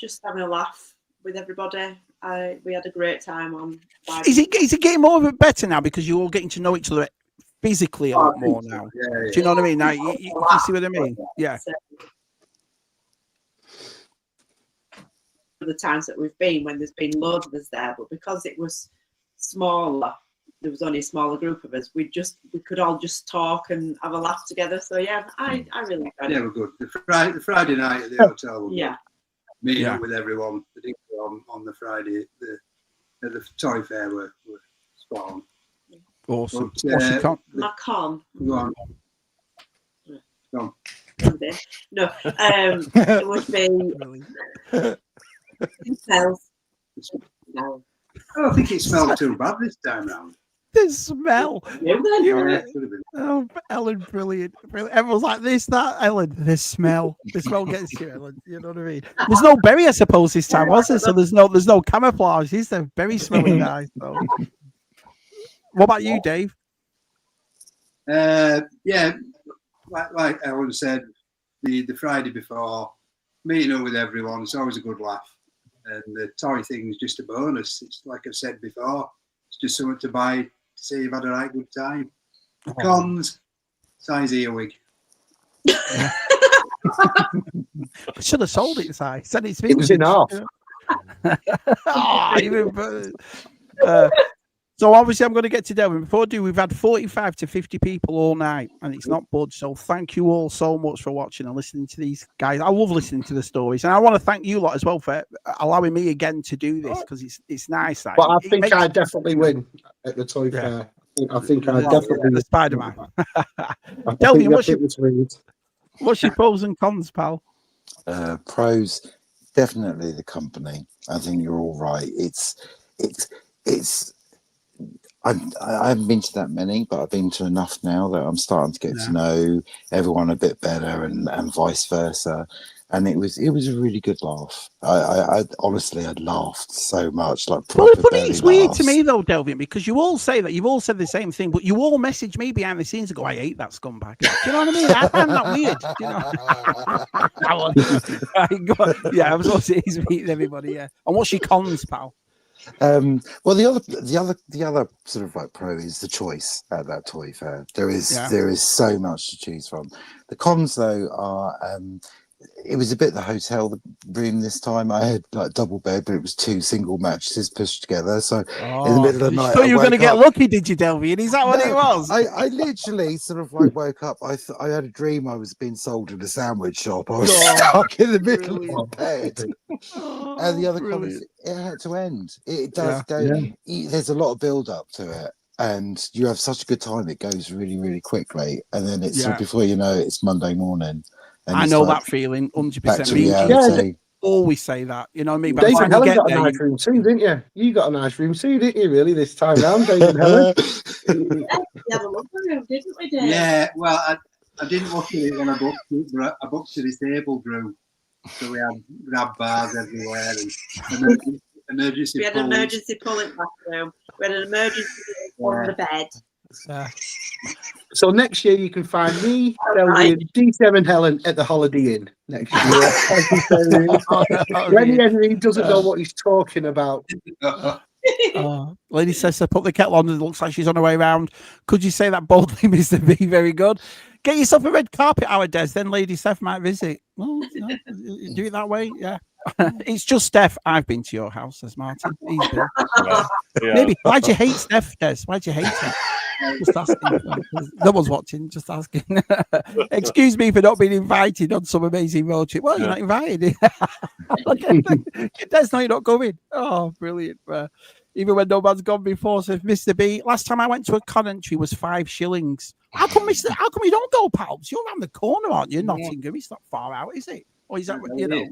just having a laugh with everybody. We had a great time on Friday. Is it getting more of it better now because you're all getting to know each other physically a lot more now? Yeah. Do you know what I mean? Now you see what I mean? Yeah. The times that we've been when there's been loads of us there, but because it was smaller, there was only a smaller group of us. We could all just talk and have a laugh together. So yeah, I really enjoyed it. Yeah, we're good. The Friday night at the hotel. Yeah. Meeting up with everyone, particularly on the Friday at the toy fair were spot on. Awesome. But, What's your con? My con. Go on. Go on. No, it would be it smells. No. I don't think it smelled too bad this time round. The smell. Yeah, it could have been. Oh, Ellen, brilliant. Everyone's like this, that, Ellen. The smell gets you, Ellen. You know what I mean? There's no berry, I suppose, this time, was there? So there's no camouflage. Is there? Very smelling nice. So. What about you, Dave? Yeah, like Ellen said, the Friday before, meeting up with everyone, it's always a good laugh. And the toy thing is just a bonus. It's like I've said before, it's just something to buy to say you've had a right good time. The cons, size earwig. Should have sold it, Si. Said it's It was enough. So obviously I'm going to get to Delvin. Before I do, we've had 45 to 50 people all night and it's not budged. So thank you all so much for watching and listening to these guys. I love listening to the stories. And I want to thank you lot as well for allowing me again to do this because it's nice. Like, but I think I definitely win at the toy fair. I think I definitely the Spider-Man. Delvin, what's your pros and cons, pal? Pros, definitely the company. I think you're all right. I haven't been to that many, but I've been to enough now that I'm starting to get to know everyone a bit better and vice versa. And it was a really good laugh. I honestly, I laughed so much. Like, it's weird to me though, Delvin, because you all say that, you've all said the same thing, but you all message me behind the scenes and go, I hate that scumbag. Do you know what I mean? I find that weird. You know? Yeah, I was also he's meeting everybody. Yeah. And what's your cons, pal? Well, the other sort of like pro is the choice at that toy fair. There is so much to choose from. The cons though are it was a bit the hotel room this time. I had like double bed, but it was 2 single mattresses pushed together. So in the middle of the night, so you were going to get lucky, did you, Delvian? Is that what it was? I literally sort of like woke up. I had a dream I was being sold in a sandwich shop. I was stuck in the middle of my bed. And the other comment, it had to end. It does go. Yeah. There's a lot of build up to it, and you have such a good time. It goes really, really quickly, and then it's sort of before you know it, it's Monday morning. And I know that feeling 100%. Yeah, always say that. You know what I mean? But Dave and Helen got a nice room too, didn't you? You got a nice room too, didn't you? Really, this time round, Dave and Helen. had a look room, didn't we, Dave? Yeah, well, I didn't look at it when I booked it, but I booked a disabled room. So we had grab bars everywhere and emergency We had an pulls. emergency pulling bathroom. We had an emergency on the bed. So next year you can find me, Right. D7 Helen at the Holiday Inn next year. Lenny Henry doesn't know what he's talking about. Lady says to put the kettle on and it looks like she's on her way round. Could you say that boldly, Mr. B? Very good. Get yourself a red carpet hour, Des, then Lady Steph might visit. Well, no, do it that way, yeah. It's just Steph. I've been to your house, says Martin. He's been. Yeah. Maybe. Why'd you hate Steph, Des? Why'd you hate her? Just asking. No one's watching, just asking. Excuse me for not being invited on some amazing road trip. Well, you're not invited. Des, no, you're not coming. Oh, brilliant. Even when no man's gone before, says Mr. B. Last time I went to a Coventry was 5 shillings. How come you don't go, pals? You're around the corner, aren't you? Nottingham. It's not far out, is it? Or is that what you know?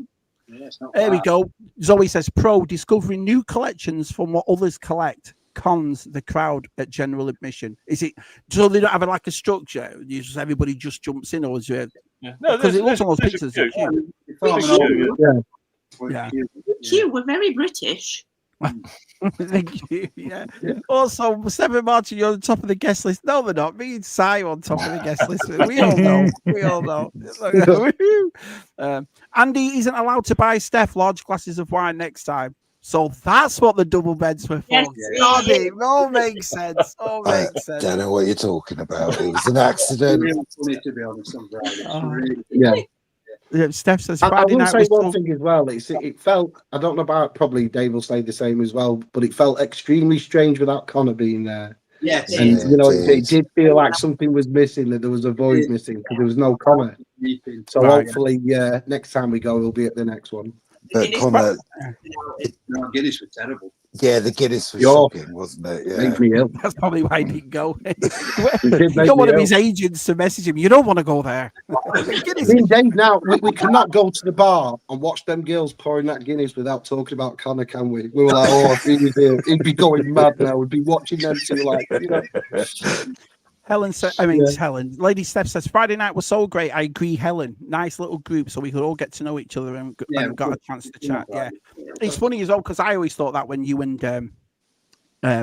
Yeah, it's not There we bad. go. Zoe says, pro, discovering new collections from what others collect. Cons, the crowd at general admission. Is it so they don't have like a structure? Everybody just jumps in, or is it? Yeah. No, Because it looks on those there's pictures. a queue. Yeah. Q, we're very British. Thank you. Yeah. Also, Stephen Martin, you're on the top of the guest list. No, they're not. Me and Si on top of the guest list. We all know. We all know. Andy isn't allowed to buy Steph large glasses of wine next time. So that's what the double beds were for. Yes, Got it. All makes sense. All I makes sense. don't know what you're talking about. It was an accident. Really funny, to be honest. On Friday. Oh. Really, Yeah, Steph says I Friday will night say was one so- thing as well. It felt, I don't know about, probably Dave will say the same as well, but it felt extremely strange without Connor being there. yes. And, Yeah, you know, it it did feel like something was missing, that there was a void missing because there was no Connor. So Right. hopefully, next time we go, we'll be at the next one. But Connor, No, Guinness were terrible. yeah, the Guinness was Yo. shocking, wasn't it? Made Yeah. me ill. That's probably why he didn't go. did You make got one me of ill. his agents to message him. You don't want to go there. Guinness. Me and Dave now, we cannot go to the bar and watch them girls pouring that Guinness without talking about Connor, can we? We were like, oh, if he was here, he'd be going mad now. We'd be watching them two, like, you know. Helen said, Helen. Lady Steph says Friday night was so great. I agree, Helen. Nice little group, so we could all get to know each other and got a chance to chat. Yeah, it's funny as well because I always thought that when you and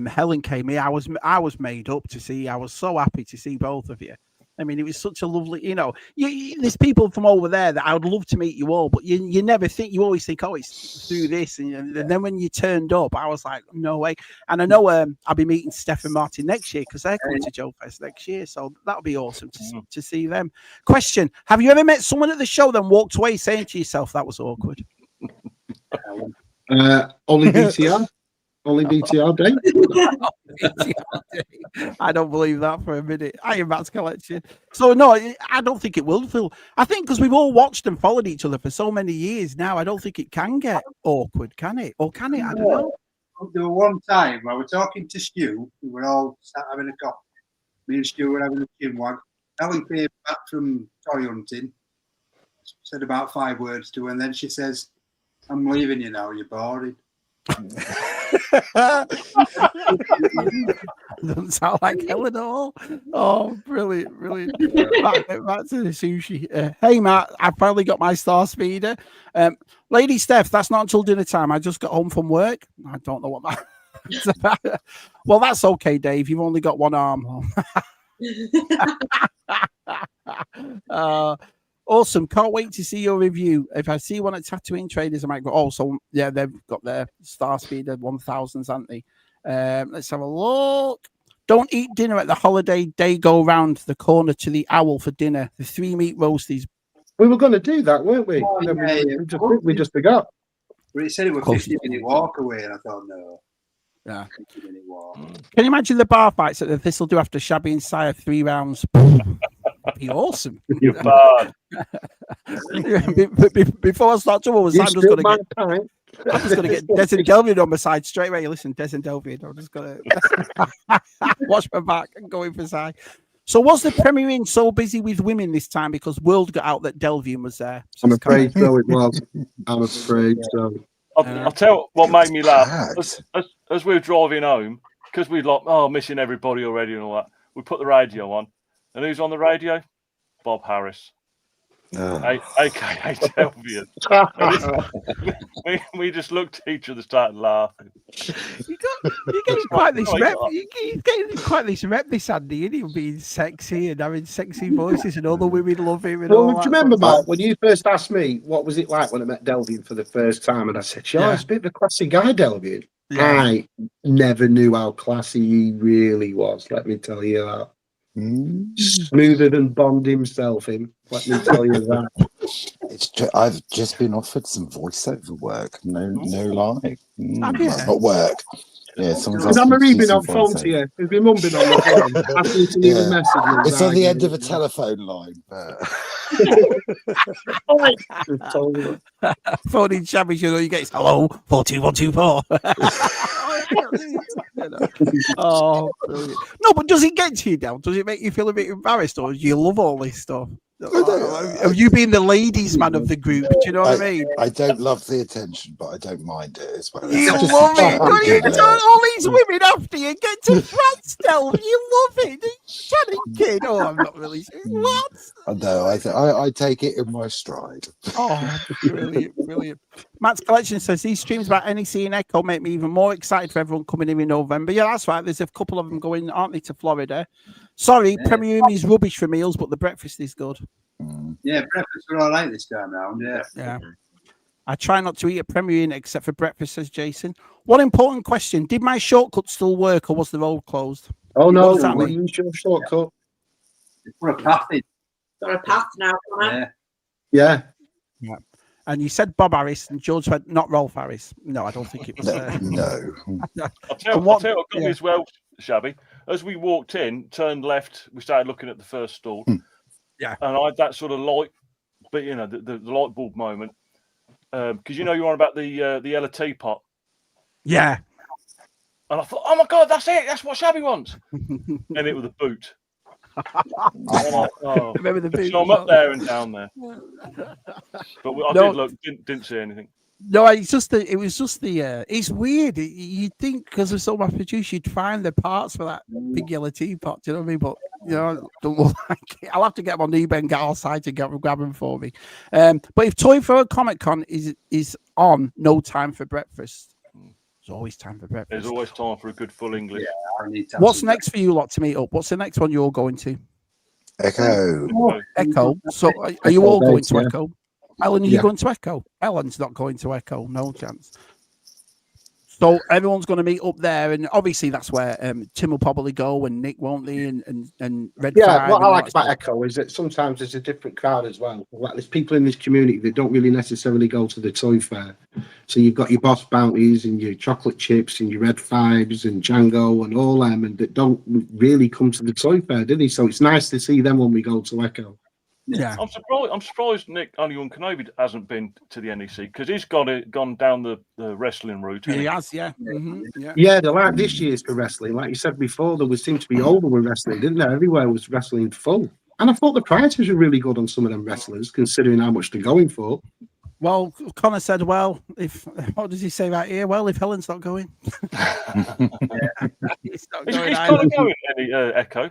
Helen came here, I was made up to see. I was so happy to see both of you. I mean, it was such a lovely, you know, there's people from over there that I would love to meet you all, but you never think, you always think, oh, it's through this. And then when you turned up, I was like, no way. And I know I'll be meeting Steph and Martin next year because they're coming to Joe Fest next year. So that'll be awesome to see them. Question, have you ever met someone at the show then walked away saying to yourself, that was awkward? Only VTR. Only VTR day. I don't believe that for a minute. I am Matt's collection. So no, I don't think it will feel. I think because we've all watched and followed each other for so many years now, I don't think it can get awkward, can it? Or can it? I don't know. There was one time I was talking to Stu. We were all sat having a coffee. Me and Stu were having a chinwag. Helen came back from toy hunting. Said about 5 words to her, and then she says, "I'm leaving you now. You're boring." Doesn't sound like Helen at all. Oh, brilliant. Back to the sushi. Hey, Matt, I finally got my star speeder. Lady Steph, that's not until dinner time. I just got home from work. I don't know what that's about. Well, that's okay, Dave. You've only got one arm. Awesome. Can't wait to see your review. If I see one at Tattooing Traders, I might go, oh, so yeah, they've got their Star Speeder 1000s, haven't they? Let's have a look. Don't eat dinner at the holiday day. Go round the corner to the Owl for dinner. The 3 meat roasties. We were going to do that, weren't we? Oh, Then yeah. we just forgot. But he said it was a 50-minute walk away, and I thought, no. Yeah. 50-minute walk. Can you imagine the bar fights that the Thistle do after Shabby and Sire 3 rounds? That'd be awesome. You're bad. Before I start trouble, I'm just going to get Des and Delvian on my side straight away. Listen, Des and Delvian, I'm just going to watch my back and go in for side. So was the Premier Inn so busy with women this time because World got out that Delvian was there? So I'm afraid so it was. I'm afraid so. I'll tell you what made me laugh. As we were driving home, because we'd like, missing everybody already and all that. we put the radio on, and who's on the radio? Bob Harris, aka Delvian. we just looked at each other, started laughing. You're getting quite this rep. You're getting quite this rep, this Andy, and him being sexy and having sexy voices, and all the women love him. And Well, all do that you remember, sort of Mark, when you first asked me what was it like when I met Delvian for the first time, and I said, "Yeah, it's a bit of a classy guy, Delvian." Yeah. I never knew how classy he really was. Let me tell you that. Smoother than Bond himself. Him. Let me tell you that. I've just been offered some voiceover work. No lie. Have you? Not work. Yeah, someone's Has asked me to Anne-Marie do been some on phone to voiceover. you? Has your mum been on the phone? Asking you to leave a message. It's on the end of a telephone line, but phone in shabby, you know, you get hello 42124. Oh, brilliant. No, but does it get to you down? Does it make you feel a bit embarrassed, or do you love all this stuff? Have you been the ladies' man of the group? Do you know what I mean? I don't love the attention, but I don't mind it as well. You It's just love a it. chat, Don't you? you know. All these women after you get to France, Del. You love it. Chatting kid. Oh, I'm not really sure. What? No, I take it in my stride. Oh, brilliant, brilliant. Matt's Collection says these streams about NEC and Echo make me even more excited for everyone coming in November. Yeah, that's right. There's a couple of them going, aren't they, to Florida? Sorry, Premier Inn is rubbish for meals, but the breakfast is good. Yeah, breakfast are all right this time round. Yeah. I try not to eat at Premier Inn except for breakfast, says Jason. One important question: did my shortcut still work, or was the road closed? Oh What no, does that we mean? use your shortcut. Put a path in. Got a path now, Connor. Yeah. Yeah. And you said Bob Harris, and George said not Rolf Harris. No, I don't think it was. No. I'll tell you what got me as well, Shabby. As we walked in, turned left, we started looking at the first stall. Yeah. And I had that sort of light, but you know, the light bulb moment. Because you know you're on about the yellow teapot. Yeah. And I thought, oh my God, that's it. That's what Shabby wants. And it was a boot. Oh. Remember the boot? So I'm up there and down there. But I did look, didn't see anything. No, it's just it was just the. It's weird. You'd think because of so much produce, you'd find the parts for that big yellow teapot. Do you know what I mean? But you know, don't look like it. I'll have to get them on eBay and get all sides and grab them for me. But if Toy Fair Comic Con is on, no time for breakfast. There's always time for breakfast. There's always time for a good full English. Yeah, I need to. What's next for you lot to meet up? What's the next one you're going to? Echo. Echo. So are you all going to Yeah. Echo? Ellen, are you going to Echo? Ellen's not going to Echo. No chance. So everyone's going to meet up there, and obviously that's where Tim will probably go, and Nick, won't they? And Red. Yeah, Five what and I all like that about stuff. Echo is that sometimes there's a different crowd as well. Like there's people in this community that don't really necessarily go to the toy fair. So you've got your Boss Bounties and your chocolate chips and your Red Fives and Django and all them, and that don't really come to the toy fair, do they? So it's nice to see them when we go to Echo. Yeah. I'm surprised Nick Only Kenobi hasn't been to the NEC because he's gone down the wrestling route. He hasn't has, yeah. Mhm, yeah. Yeah, they're like this year's for wrestling. Like you said before, there seemed to be older with wrestling, didn't there? Everywhere was wrestling full. And I thought the prices were really good on some of them wrestlers, considering how much they're going for. Well, Connor said, well, what does he say right here? Well, if Helen's not going. He's not Is going either. Connor going any Echo?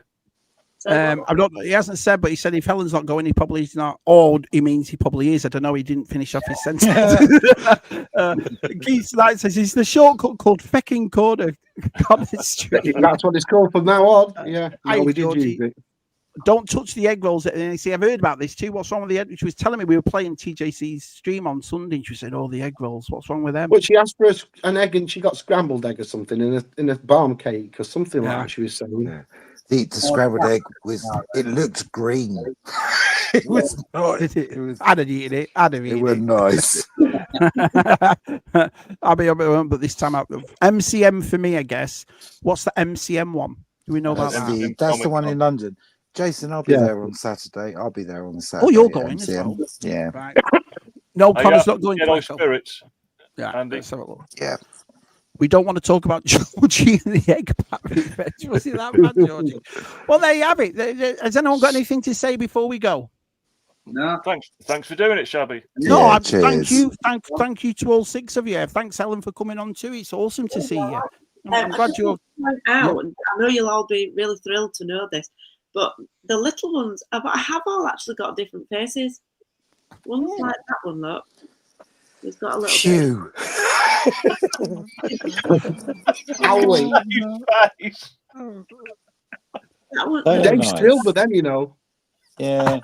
I'm not. He hasn't said, but he said if Helen's not going, he probably is not. Or he means he probably is. I don't know. He didn't finish off his sentence. Keith Knight says it's the shortcut called Fecking Corner. Street. That's what it's called from now on. Yeah, Hi, we did Georgie. use it. Don't touch the egg rolls at the NEC. I've heard about this too. What's wrong with the egg? She was telling me we were playing TJC's stream on Sunday. And she said, "Oh, the egg rolls. What's wrong with them?" But she asked for an egg and she got scrambled egg or something in a barm cake or something like that. She was saying. Yeah. The scrambled egg it looked green. It was not. It was. I'd have eaten it. I'd have eaten It was nice. I'll be but this time out. MCM for me, I guess. What's the MCM one? Do we know about that? That's the one in London. Jason, I'll be there on Saturday. I'll be there on the Saturday. Oh, you're going as MCM. well. Yeah. Right. No, Connor's not going to Jedi Echo. Spirits. Yeah, Andy. let's have a look. Yeah. We don't want to talk about Georgie and the egg pack revenge. Was it that bad, Georgie? Well, there you have it. Has anyone got anything to say before we go? No. Thanks for doing it, Shabby. No, cheers. thank you to all six of you. Thanks, Helen, for coming on too. It's awesome to see you. I'm glad you're. Point out, and I know you'll all be really thrilled to know this, but the little ones have all actually got different faces. One's like that one, look. He's got a little Phew. Howling. That one, They look Dave's nice. thrilled with them, you know. Yeah.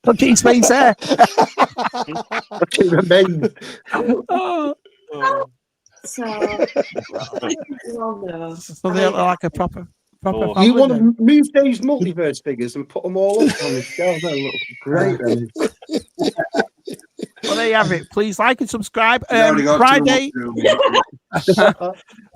Look at his face there. Look at the men. Oh, so you all know. so they look like a proper Oh. family You want then. to move Dave's multiverse figures and put them all up on the shelf? They look great. Then. Well, there you have it. Please like and subscribe. He's already got Friday, too much to do.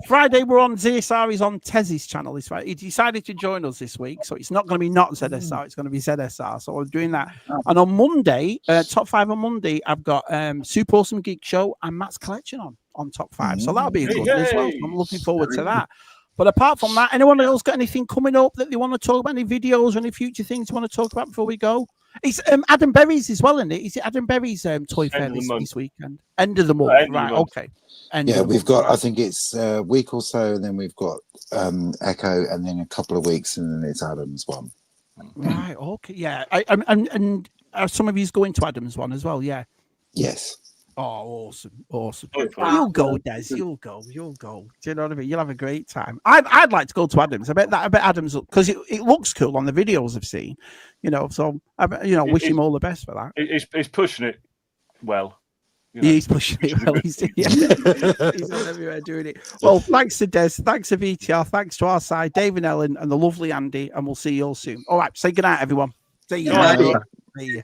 Friday, we're on ZSR. Is on Tez's channel this Friday. He decided to join us this week, so it's not going to be not ZSR. It's going to be ZSR. So we're doing that. And on Monday, top 5 on Monday, I've got Super Awesome Geek Show and Matt's Collection on top 5. So that'll be a good one as well. So I'm looking forward to that. But apart from that, anyone else got anything coming up that they want to talk about? Any videos or any future things you want to talk about before we go? It's Adam Berry's as well, isn't it? Is it Adam Berry's Toy Fair this weekend? End of the month, right? Okay. Yeah, we've got. I think it's a week or so, and then we've got Echo, and then a couple of weeks, and then it's Adam's one. Right. Okay. Yeah. And are some of you going to Adam's one as well? Yeah. Yes. Oh, awesome. You'll go, Des. You'll go. Do you know what I mean? You'll have a great time. I'd like to go to Adam's. I bet Adam's, because it looks cool on the videos I've seen. So wish him all the best for that. He's pushing it well. He's pushing it well. He's on everywhere doing it. Well, thanks to Des, thanks to VTR, thanks to our side, Dave and Ellen, and the lovely Andy, and we'll see you all soon. All right, say good night, everyone. See you. Bye. See you.